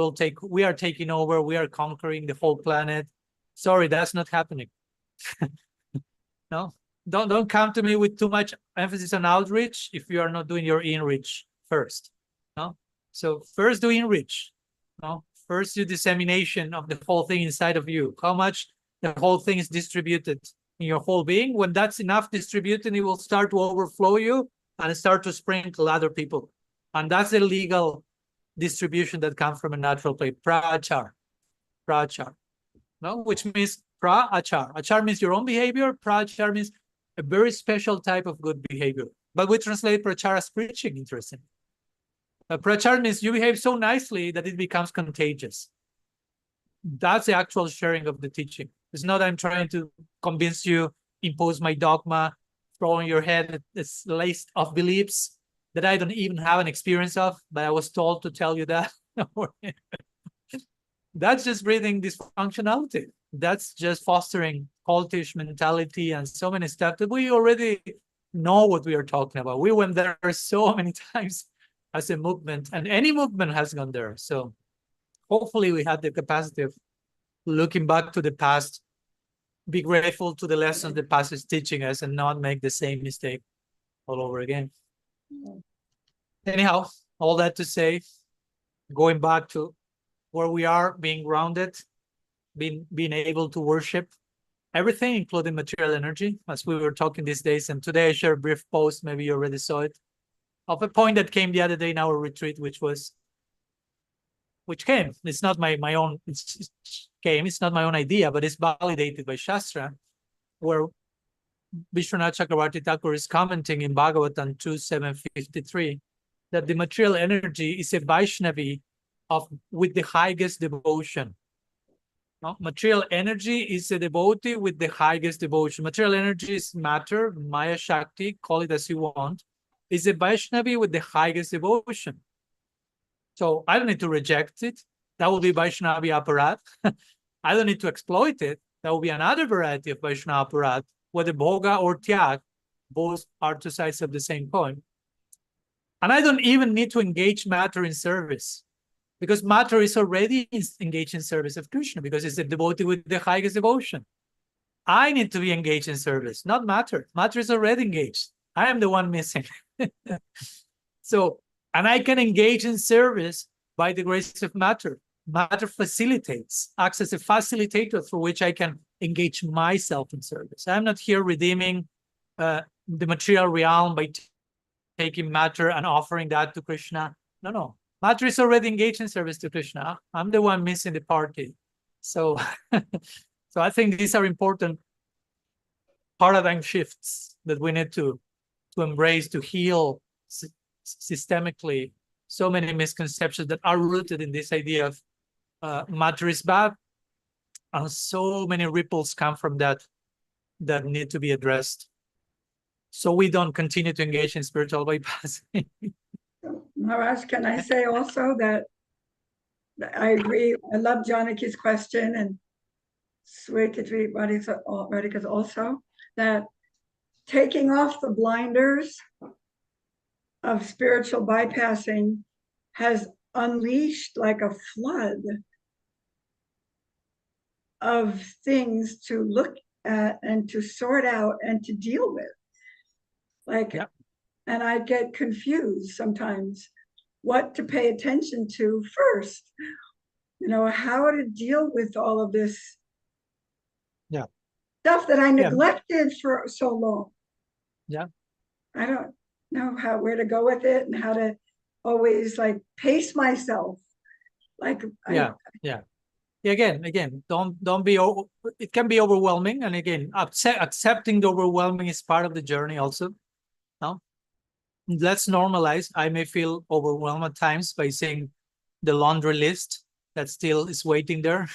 we are taking over, we are conquering the whole planet. Sorry, that's not happening. No, don't come to me with too much emphasis on outreach if you are not doing your inreach first. No, so first do inreach. No, first do dissemination of the whole thing inside of you. How much the whole thing is distributed in your whole being. When that's enough distributed, it will start to overflow you and start to sprinkle other people. And that's the legal distribution that comes from a natural place. Prachar. No, which means pra-achar. Achar means your own behavior. Prachar means a very special type of good behavior. But we translate prachar as preaching, interesting. Prachar means you behave so nicely that it becomes contagious. That's the actual sharing of the teaching. It's not I'm trying to convince you, impose my dogma, throw in your head this list of beliefs that I don't even have an experience of, but I was told to tell you that. That's just breeding dysfunctionality. That's just fostering cultish mentality and so many stuff that we already know what we are talking about. We went there so many times as a movement, and any movement has gone there. So hopefully we have the capacity of looking back to the past, be grateful to the lessons the past is teaching us, and not make the same mistake all over again. Anyhow, all that to say, going back to where we are, being grounded, being able to worship everything, including material energy, as we were talking these days. And today I shared a brief post, maybe you already saw it, of a point that came the other day in our retreat, it's not my own, it's not my own idea, but it's validated by Shastra, where Vishwanath Chakravarti Thakur is commenting in Bhagavatam 2.753 that the material energy is a Vaishnavi with the highest devotion. No? Material energy is a devotee with the highest devotion. Material energy is matter, Maya Shakti, call it as you want, is a Vaishnavi with the highest devotion. So I don't need to reject it. That will be Vaishnavi aparat. I don't need to exploit it. That will be another variety of Vaishnava aparat, whether bhoga or tyag, both are two sides of the same coin. And I don't even need to engage matter in service, because matter is already engaged in service of Krishna, because it's a devotee with the highest devotion. I need to be engaged in service, not matter. Matter is already engaged. I am the one missing. So, and I can engage in service by the grace of matter. Matter facilitates, acts as a facilitator through which I can engage myself in service. I'm not here redeeming the material realm by taking matter and offering that to Krishna. No. Matter is already engaged in service to Krishna. I'm the one missing the party. So, so I think these are important paradigm shifts that we need to embrace, to heal systemically so many misconceptions that are rooted in this idea of matter is bad, and so many ripples come from that need to be addressed, so we don't continue to engage in spiritual bypassing. Maharaj, can I say also that I agree. I love Janaki's question, and Swekatri Radhika's also, that taking off the blinders of spiritual bypassing has unleashed like a flood of things to look at and to sort out and to deal with. Like, yeah. And I get confused sometimes what to pay attention to first, how to deal with all of this stuff that I neglected for so long. Yeah. I don't know where to go with it and how to always pace myself. Again, don't be, it can be overwhelming. And again, accepting the overwhelming is part of the journey also. No? Let's normalize. I may feel overwhelmed at times by seeing the laundry list that still is waiting there.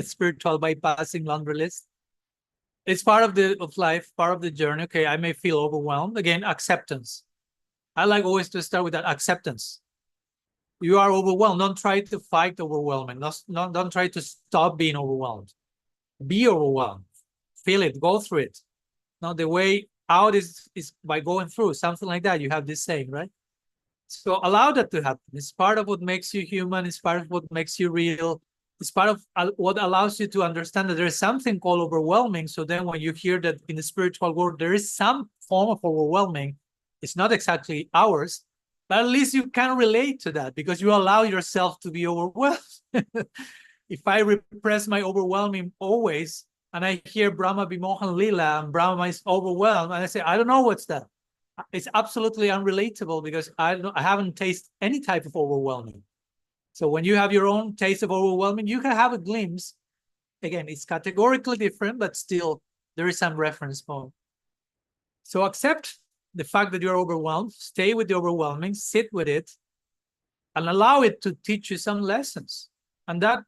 Spiritual bypassing laundry list. It's part of life, part of the journey. Okay, I may feel overwhelmed. Again, acceptance. I like always to start with that acceptance. You are overwhelmed. Don't try to fight overwhelming. Don't try to stop being overwhelmed. Be overwhelmed. Feel it. Go through it. Now, the way out is by going through something like that. You have this saying, right? So allow that to happen. It's part of what makes you human. It's part of what makes you real. It's part of what allows you to understand that there is something called overwhelming. So then when you hear that in the spiritual world, there is some form of overwhelming, it's not exactly ours, but at least you can relate to that because you allow yourself to be overwhelmed. If I repress my overwhelming always, and I hear Brahma Vimohan Lila and Brahma is overwhelmed, and I say, I don't know what's that. It's absolutely unrelatable because I haven't tasted any type of overwhelming. So when you have your own taste of overwhelming, you can have a glimpse. Again, it's categorically different, but still there is some reference point. So accept the fact that you're overwhelmed, stay with the overwhelming, sit with it, and allow it to teach you some lessons. And that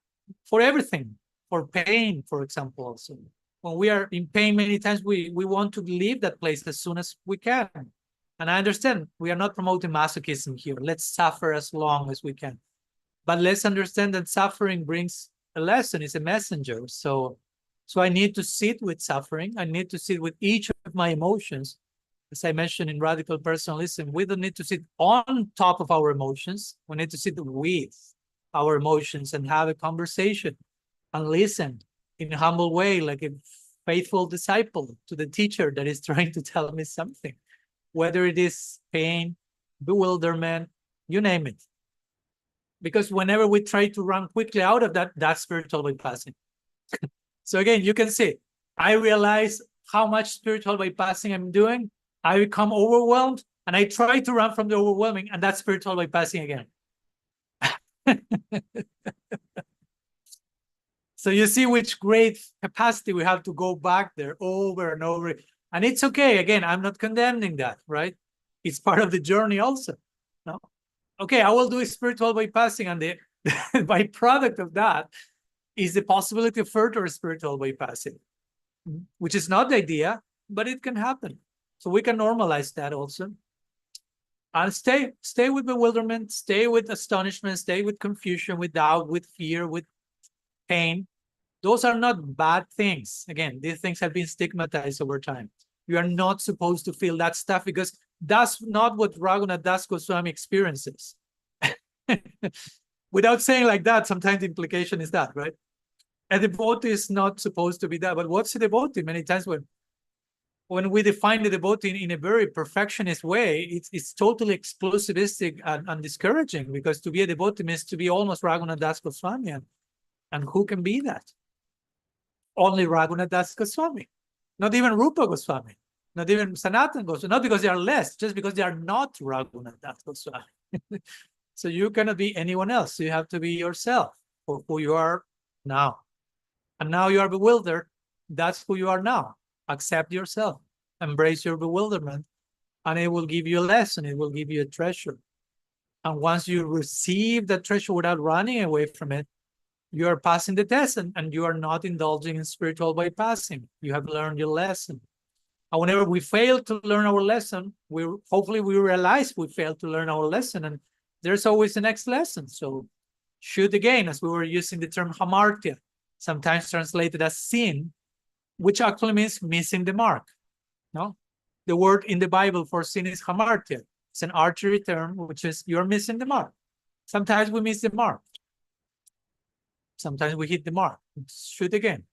for everything, or pain, for example, also. When we are in pain, many times we want to leave that place as soon as we can. And I understand we are not promoting masochism here. Let's suffer as long as we can. But let's understand that suffering brings a lesson, it's a messenger. So I need to sit with suffering. I need to sit with each of my emotions. As I mentioned in radical personalism, we don't need to sit on top of our emotions. We need to sit with our emotions and have a conversation and listen in a humble way, like a faithful disciple to the teacher that is trying to tell me something, whether it is pain, bewilderment, you name it. Because whenever we try to run quickly out of that, that's spiritual bypassing. So again, you can see, I realize how much spiritual bypassing I'm doing. I become overwhelmed and I try to run from the overwhelming, and that's spiritual bypassing again. So you see which great capacity we have to go back there over and over. And it's okay. Again, I'm not condemning that, right? It's part of the journey also. No? Okay, I will do spiritual bypassing, and the byproduct of that is the possibility of further spiritual bypassing, which is not the idea, but it can happen. So we can normalize that also. And stay with bewilderment, stay with astonishment, stay with confusion, with doubt, with fear, with pain. Those are not bad things. Again, these things have been stigmatized over time. You are not supposed to feel that stuff because that's not what Raghunath Das Goswami experiences. Without saying like that, sometimes the implication is that, right? A devotee is not supposed to be that. But what's a devotee? Many times when we define the devotee in a very perfectionist way, it's totally exclusivistic and discouraging, because to be a devotee means to be almost Raghunath Das Goswami. And who can be that? Only Raghunath Das Goswami. Not even Rupa Goswami. Not even Sanatana Goswami. Not because they are less, just because they are not Raghunath Das Goswami. So you cannot be anyone else. You have to be yourself, for who you are now. And now you are bewildered. That's who you are now. Accept yourself. Embrace your bewilderment. And it will give you a lesson. It will give you a treasure. And once you receive that treasure without running away from it, you are passing the test, and you are not indulging in spiritual bypassing. You have learned your lesson. And whenever we fail to learn our lesson, hopefully we realize we failed to learn our lesson, and there's always the next lesson. So shoot again, as we were using the term hamartya, sometimes translated as sin, which actually means missing the mark. No, the word in the Bible for sin is hamartya. It's an archery term, which is you're missing the mark. Sometimes we miss the mark. Sometimes we hit the mark. Shoot again.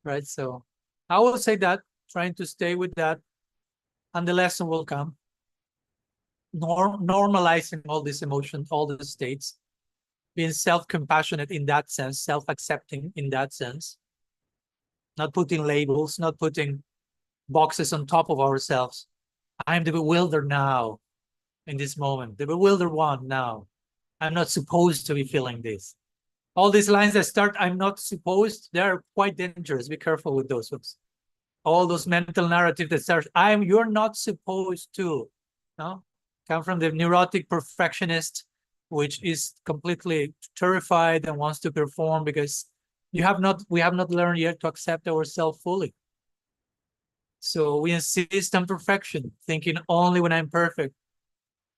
Right? So I will say that, trying to stay with that, and the lesson will come. Normalizing all these emotions, all the states, being self-compassionate in that sense, self-accepting in that sense, not putting labels, not putting boxes on top of ourselves. I'm the bewildered now, in this moment, the bewildered one now. I'm not supposed to be feeling this. All these lines that start, I'm not supposed, they're quite dangerous. Be careful with those ones. All those mental narratives that start, you're not supposed to, no? Come from the neurotic perfectionist, which is completely terrified and wants to perform, because we have not learned yet to accept ourselves fully. So we insist on perfection, thinking only when I'm perfect,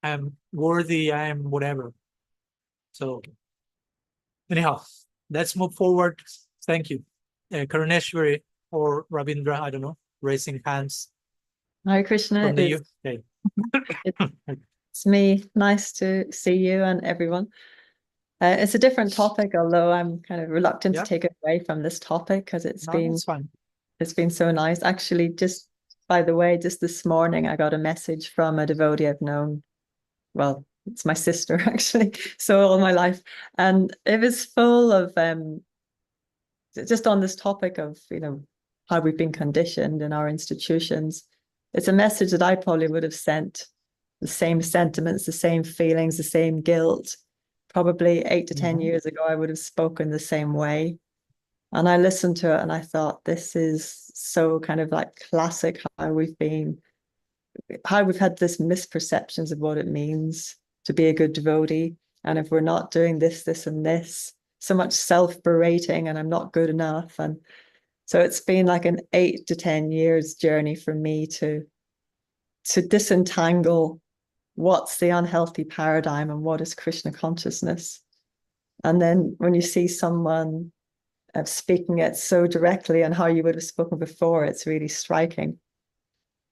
I'm worthy, I'm whatever. So anyhow, let's move forward. Thank you. Karuneshwari or Ravindra, I don't know, raising hands. Hare Krishna. From the UK. It's me. Nice to see you and everyone. It's a different topic, although I'm kind of reluctant to take it away from this topic, because it's been so nice. Actually, just by the way, just this morning I got a message from a devotee I've known. Well, it's my sister, actually, so all my life. And it was full of just on this topic of, how we've been conditioned in our institutions. It's a message that I probably would have sent, the same sentiments, the same feelings, the same guilt. Probably 8 to 10 years ago, I would have spoken the same way. And I listened to it and I thought, this is so kind of like classic how we've had this misperceptions of what it means to be a good devotee. And if we're not doing this, this, and this, so much self-berating and I'm not good enough. And so it's been like an 8 to 10 years journey for me to disentangle what's the unhealthy paradigm and what is Krishna consciousness. And then when you see someone speaking it so directly and how you would have spoken before, it's really striking.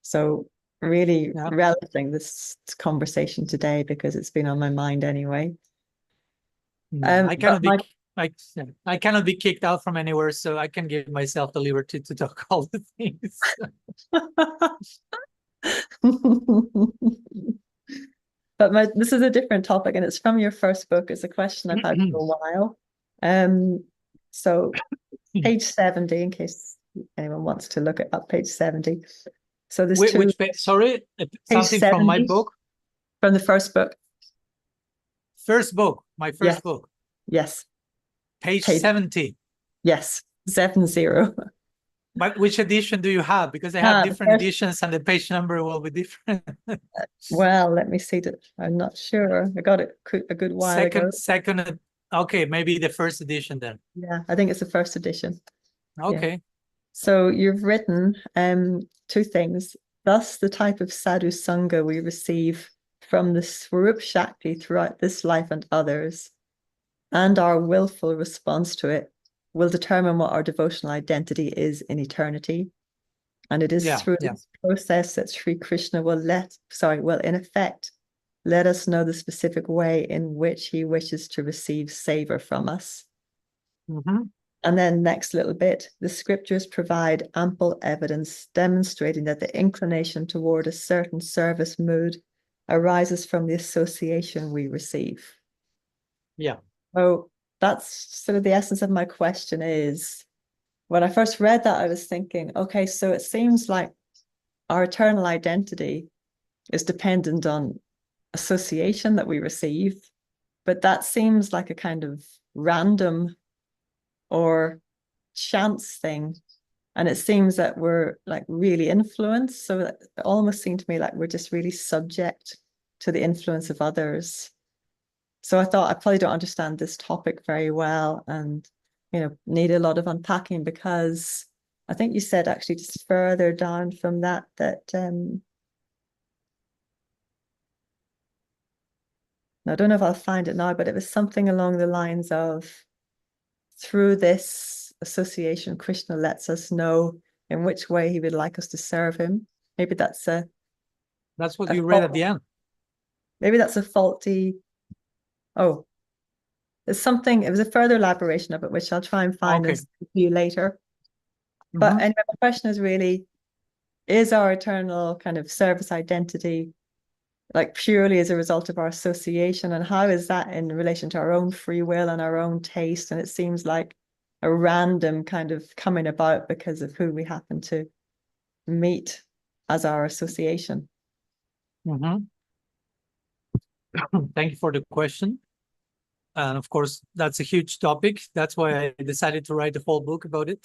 So really relishing this conversation today because it's been on my mind anyway. I cannot be kicked out from anywhere, so I can give myself the liberty to talk all the things. But this is a different topic, and it's from your first book. It's a question I've had for a while. So page 70, in case anyone wants to look it up, page 70. So there's which page? Sorry, something from my book? From the first book. First book, my first book. Yes. Page 70. Yes, 70. But which edition do you have? Because I have different editions and the page number will be different. Well, let me see. I'm not sure. I got it a good while ago. Second, okay, maybe the first edition then. Yeah, I think it's the first edition. Okay. Yeah. So you've written 2 things. Thus, the type of sadhu sangha we receive from the Swarup Shakti throughout this life and others, and our willful response to it, will determine what our devotional identity is in eternity. And it is through this process that Sri Krishna will in effect, let us know the specific way in which he wishes to receive savor from us. And then next little bit, the scriptures provide ample evidence demonstrating that the inclination toward a certain service mood arises from the association we receive. Yeah. So that's sort of the essence of my question is, when I first read that, I was thinking, okay, so it seems like our eternal identity is dependent on association that we receive, but that seems like a kind of random or chance thing. And it seems that we're like really influenced. So it almost seemed to me like we're just really subject to the influence of others. So I thought I probably don't understand this topic very well and, need a lot of unpacking, because I think you said actually just further down from that, I don't know if I'll find it now, but it was something along the lines of, through this association, Krishna lets us know in which way he would like us to serve him. Maybe that's what you read at the end. Maybe that's a faulty. Oh, there's something. It was a further elaboration of it, which I'll try and find and see you later. But anyway, the question is really: is our eternal kind of service identity like purely as a result of our association, and how is that in relation to our own free will and our own taste? And it seems like a random kind of coming about because of who we happen to meet as our association. Thank you for the question. And of course, that's a huge topic. That's why I decided to write the whole book about it.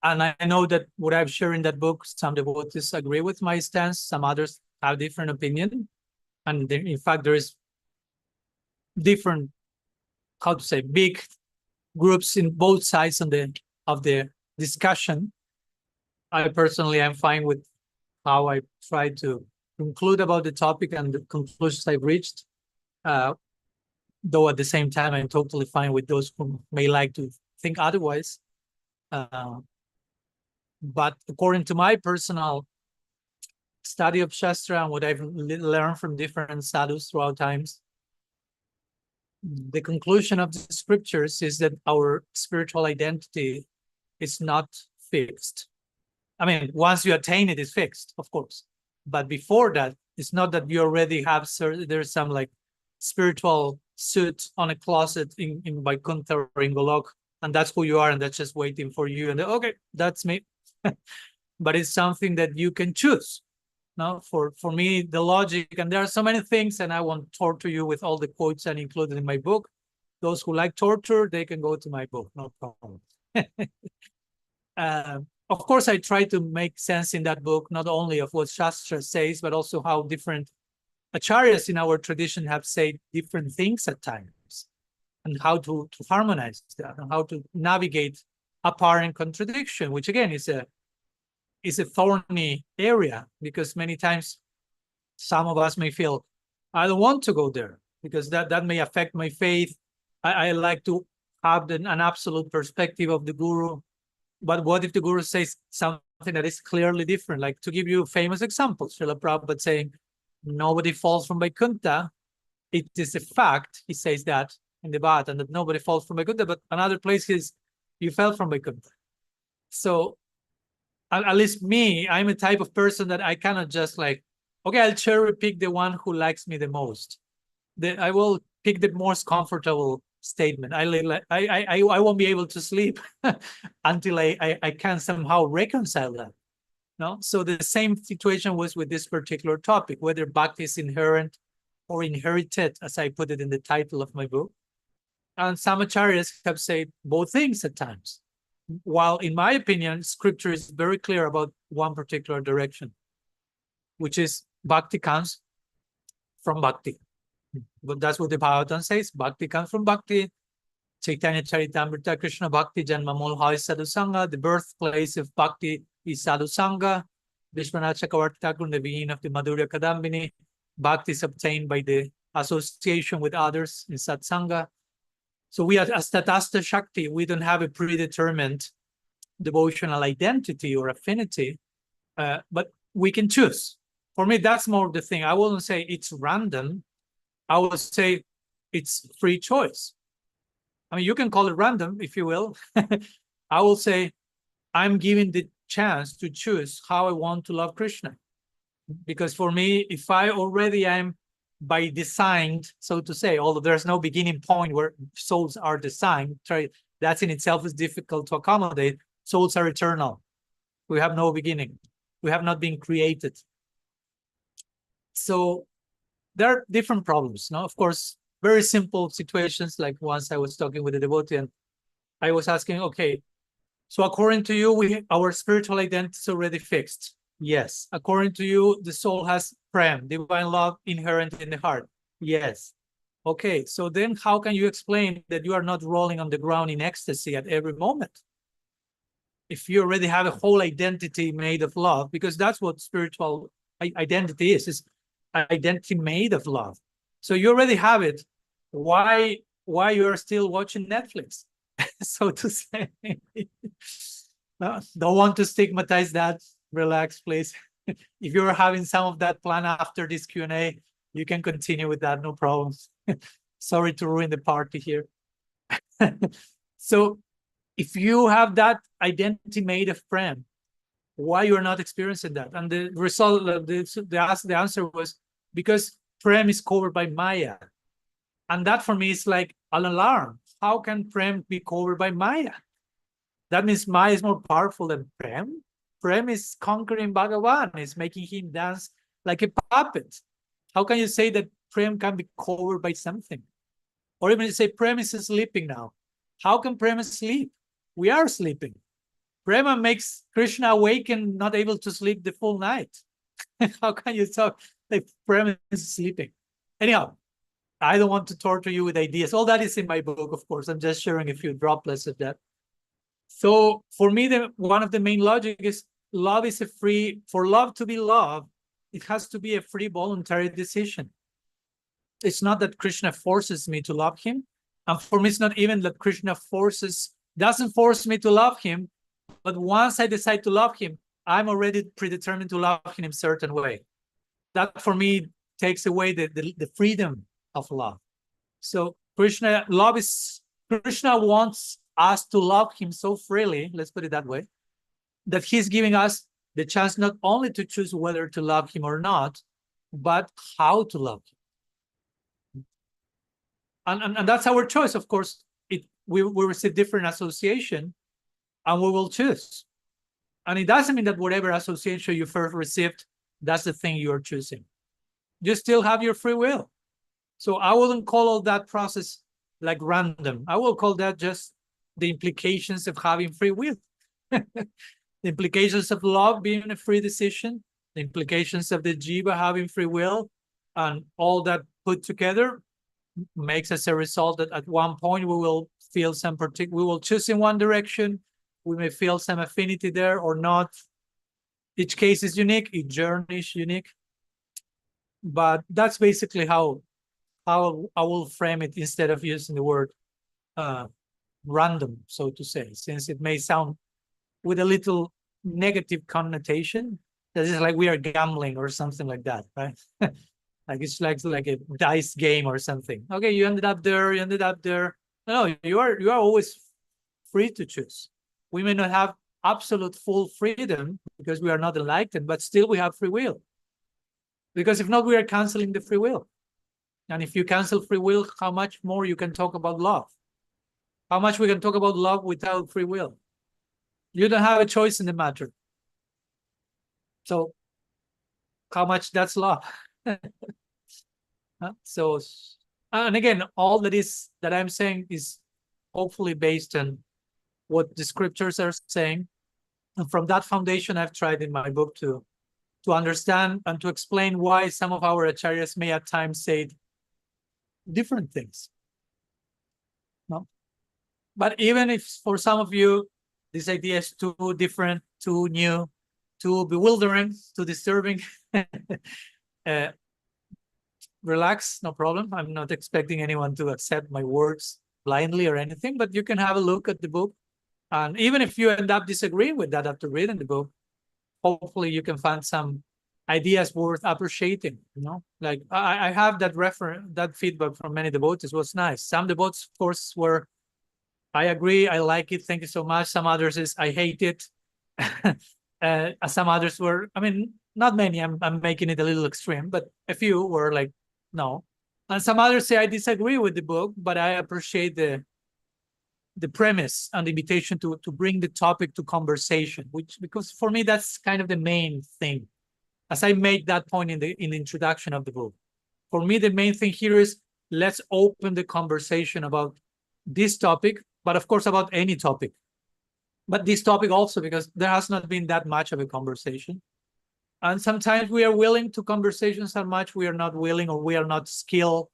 And I know that what I've shared in that book, some devotees agree with my stance, some others have different opinion. And in fact, there is different, big groups in both sides of the discussion. I personally am fine with how I try to conclude about the topic and the conclusions I've reached. Though at the same time, I'm totally fine with those who may like to think otherwise. But according to my personal study of Shastra and what I've learned from different sadhus throughout times, the conclusion of the scriptures is that our spiritual identity is not fixed. I mean, once you attain it, it's fixed, of course. But before that, it's not that you already have there's some like spiritual suit on a closet in Vaikuntha or in Golok, and that's who you are, and that's just waiting for you. And okay, that's me. But it's something that you can choose. Now, for me, the logic, and there are so many things, and I won't torture you with all the quotes I included in my book. Those who like torture, they can go to my book, no problem. Of course, I try to make sense in that book, not only of what Shastra says, but also how different acharyas in our tradition have said different things at times. and how to harmonize that, and how to navigate apparent contradiction, which again is a thorny area, because many times some of us may feel, I don't want to go there because that may affect my faith. I like to have an absolute perspective of the guru. But what if the guru says something that is clearly different? Like, to give you famous examples, Srila Prabhupada saying, nobody falls from Vaikuntha. It is a fact, he says that in the Bhagavatam, that nobody falls from Vaikuntha, but another place is, you fell from Vaikuntha. So, at least me, I'm a type of person that I cannot just like, okay, I'll cherry pick the one who likes me the most. I will pick the most comfortable statement. I won't be able to sleep until I can somehow reconcile that. No, so the same situation was with this particular topic, whether bhakti is inherent or inherited, as I put it in the title of my book. And some acharyas have said both things at times. While in my opinion, scripture is very clear about one particular direction, which is bhakti comes from bhakti. But that's what the Bhagavatam says. Bhakti comes from bhakti. Chaitanya Charitamrita Krishna Bhakti Janma Mulha is Sadhu Sangha. The birthplace of bhakti is Sadhu Sangha. Vishwanath Chakravarti Thakur, the beginning of the Madhurya Kadambini. Bhakti is obtained by the association with others in Satsanga. So we are as Tatastha Shakti, we don't have a predetermined devotional identity or affinity, but we can choose. For me, that's more the thing. I wouldn't say it's random. I would say it's free choice. I mean, you can call it random, if you will. I will say I'm given the chance to choose how I want to love Krishna. Because for me, if I already am by design, so to say, although there's no beginning point where souls are designed, that in itself is difficult to accommodate. Souls are eternal. We have no beginning. We have not been created. So there are different problems. Now, of course, very simple situations, like once I was talking with a devotee and I was asking, okay, so according to you, our spiritual identity is already fixed. Yes. According to you, the soul has prem, divine love inherent in the heart. Yes. Okay, so then how can you explain that you are not rolling on the ground in ecstasy at every moment? If you already have a whole identity made of love, because that's what spiritual identity is identity made of love. So you already have it. Why you are still watching Netflix, so to say? No, don't want to stigmatize that. Relax, please. If you're having some of that plan after this Q&A, you can continue with that, no problems. Sorry to ruin the party here. So if you have that identity made of prem, why you're not experiencing that? And the result of the answer was because prem is covered by maya. And that for me is like an alarm. How can prem be covered by maya? That means maya is more powerful than prem. Prem is conquering Bhagavan, is making him dance like a puppet. How can you say that prem can be covered by something? Or even you say prem is sleeping now. How can prem sleep? We are sleeping. Prema makes Krishna awake and not able to sleep the full night. How can you talk like Prema is sleeping? Anyhow, I don't want to torture you with ideas. All that is in my book, of course. I'm just sharing a few droplets of that. So for me, one of the main logic is love is for love to be love, it has to be a free voluntary decision. It's not that Krishna forces me to love him. And for me, it's not even that Krishna doesn't force me to love him. But once I decide to love him, I'm already predetermined to love him in a certain way. That for me takes away the freedom of love. So Krishna wants us to love him so freely, let's put it that way, that he's giving us the chance not only to choose whether to love him or not, but how to love him. And that's our choice, of course. We receive different association, and we will choose. And it doesn't mean that whatever association you first received, that's the thing you are choosing. You still have your free will. So I wouldn't call all that process like random. I will call that just the implications of having free will. The implications of love being a free decision, the implications of the Jiva having free will, and all that put together, makes as a result that at one point we will feel we will choose in one direction. We may feel some affinity there or not. Each case is unique, each journey is unique. But that's basically how I will frame it instead of using the word random, so to say, since it may sound with a little negative connotation. That is like we are gambling or something like that, right? Like it's like a dice game or something. Okay, you ended up there, you ended up there. No, you are always free to choose. We may not have absolute full freedom because we are not enlightened, but still we have free will. Because if not, we are canceling the free will. And if you cancel free will, how much more you can talk about love? How much we can talk about love without free will? You don't have a choice in the matter. So how much that's love? So, and again, all that I'm saying is hopefully based on what the scriptures are saying. And from that foundation, I've tried in my book to understand and to explain why some of our acharyas may at times say different things. No? But even if for some of you, this idea is too different, too new, too bewildering, too disturbing, relax, no problem. I'm not expecting anyone to accept my words blindly or anything, but you can have a look at the book. And even if you end up disagreeing with that after reading the book, hopefully you can find some ideas worth appreciating, you know? Like I have that feedback from many devotees was nice. Some devotees, of course, were, I agree, I like it, thank you so much. Some others is, I hate it. Some others were, I mean, not many, I'm making it a little extreme, but a few were like, no. And some others say, I disagree with the book, but I appreciate the premise and the invitation to bring the topic to conversation, because for me, that's kind of the main thing. As I made that point in the introduction of the book, for me, the main thing here is let's open the conversation about this topic, but of course about any topic. But this topic also, because there has not been that much of a conversation. And sometimes we are willing to conversations so much we are not willing, or we are not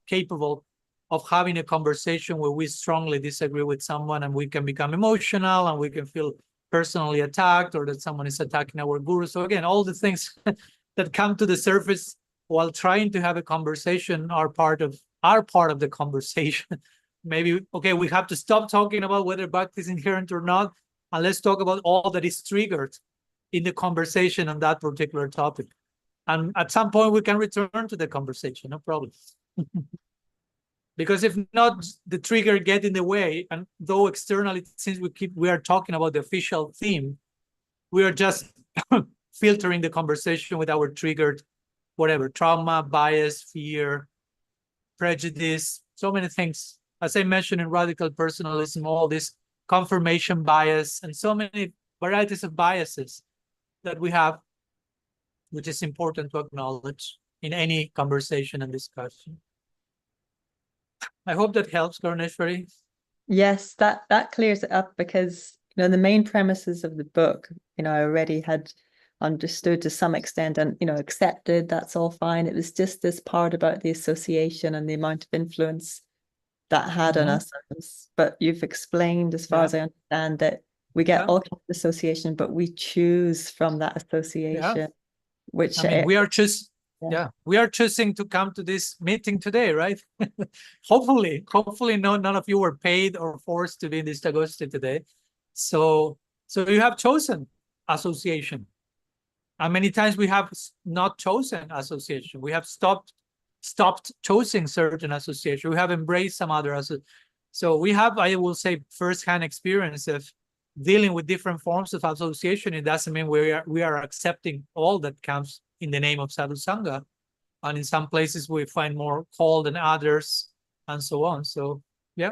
capable of having a conversation where we strongly disagree with someone and we can become emotional and we can feel personally attacked, or that someone is attacking our guru. So again, all the things that come to the surface while trying to have a conversation are part of the conversation. Maybe, okay, we have to stop talking about whether Bhakti is inherent or not, and let's talk about all that is triggered in the conversation on that particular topic. And at some point we can return to the conversation, no problem. Because if not, the trigger get in the way, and though externally, since we are talking about the official theme, we are just filtering the conversation with our triggered, whatever, trauma, bias, fear, prejudice, so many things. As I mentioned in radical personalism, all this confirmation bias and so many varieties of biases that we have, which is important to acknowledge in any conversation and discussion. I hope that helps, Garneshwari. Yes, that clears it up, because the main premises of the book, I already had understood to some extent and accepted. That's all fine. It was just this part about the association and the amount of influence that had on us. But you've explained, as far as I understand, that we get all kinds of association, but we choose from that association, which I mean, we are just we are choosing to come to this meeting today, right? hopefully none of you were paid or forced to be in this ISTAGOSTHI today. So you have chosen association, and many times we have not chosen association. We have stopped choosing certain association. We have embraced some other so we have, I will say, first-hand experience of dealing with different forms of association. It doesn't mean we are accepting all that comes in the name of sadhu sangha, and in some places we find more call than others, and so on. So yeah,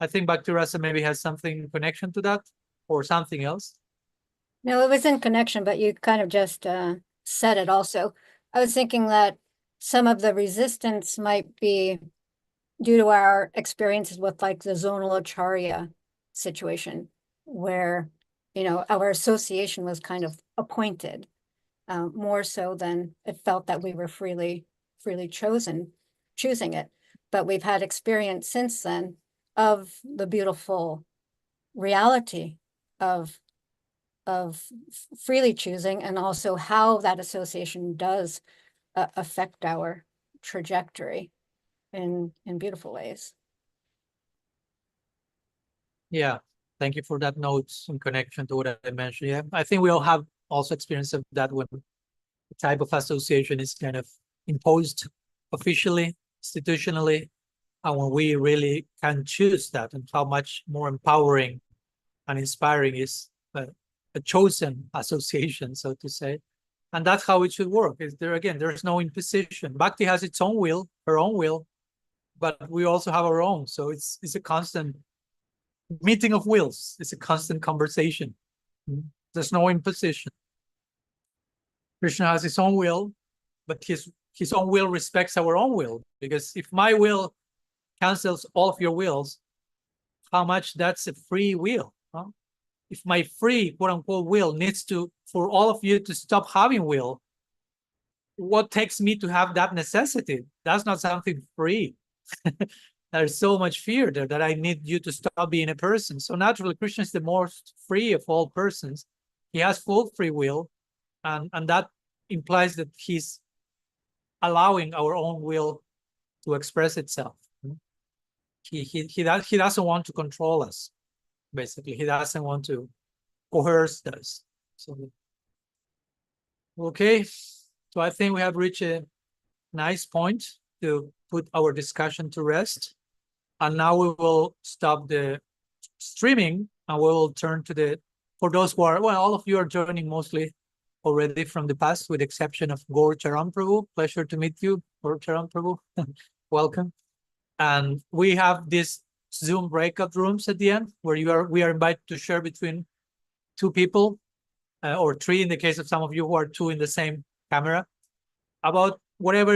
I think Bhakti Rasa maybe has something in connection to that, or something else. No, it was in connection, but you kind of just said it also. I was thinking that some of the resistance might be due to our experiences with like the zonal acharya situation, where our association was kind of appointed, more so than it felt that we were freely choosing it. but we've had experience since then of the beautiful reality of freely choosing, and also how that association does affect our trajectory in beautiful ways. Yeah, thank you for that note in connection to what I mentioned. Yeah, I think we all have also experience of that when the type of association is kind of imposed officially, institutionally, and when we really can choose that, and how much more empowering and inspiring is a chosen association, so to say. And that's how it should work. Is there again, there's no imposition. Bhakti has its own will, her own will, but we also have our own. So it's a constant meeting of wills. It's a constant conversation. There's no imposition. Krishna has his own will, but his own will respects our own will. Because if my will cancels all of your wills, how much that's a free will? Huh? If my free, quote unquote, will needs to, for all of you to stop having will, what takes me to have that necessity? That's not something free. There's so much fear there that I need you to stop being a person. So naturally, Krishna is the most free of all persons. He has full free will, and that implies that he's allowing our own will to express itself. He doesn't want to control us. Basically, he doesn't want to coerce us. So, okay, so I think we have reached a nice point to put our discussion to rest. And now we will stop the streaming, and we will turn to the, for those who are, well, all of you are joining mostly already from the past, with the exception of Gaur Charan Prabhu. Pleasure to meet you, Gaur Charan Prabhu. Welcome. And we have these Zoom breakout rooms at the end, where we are invited to share between two people, or three in the case of some of you who are two in the same camera, about whatever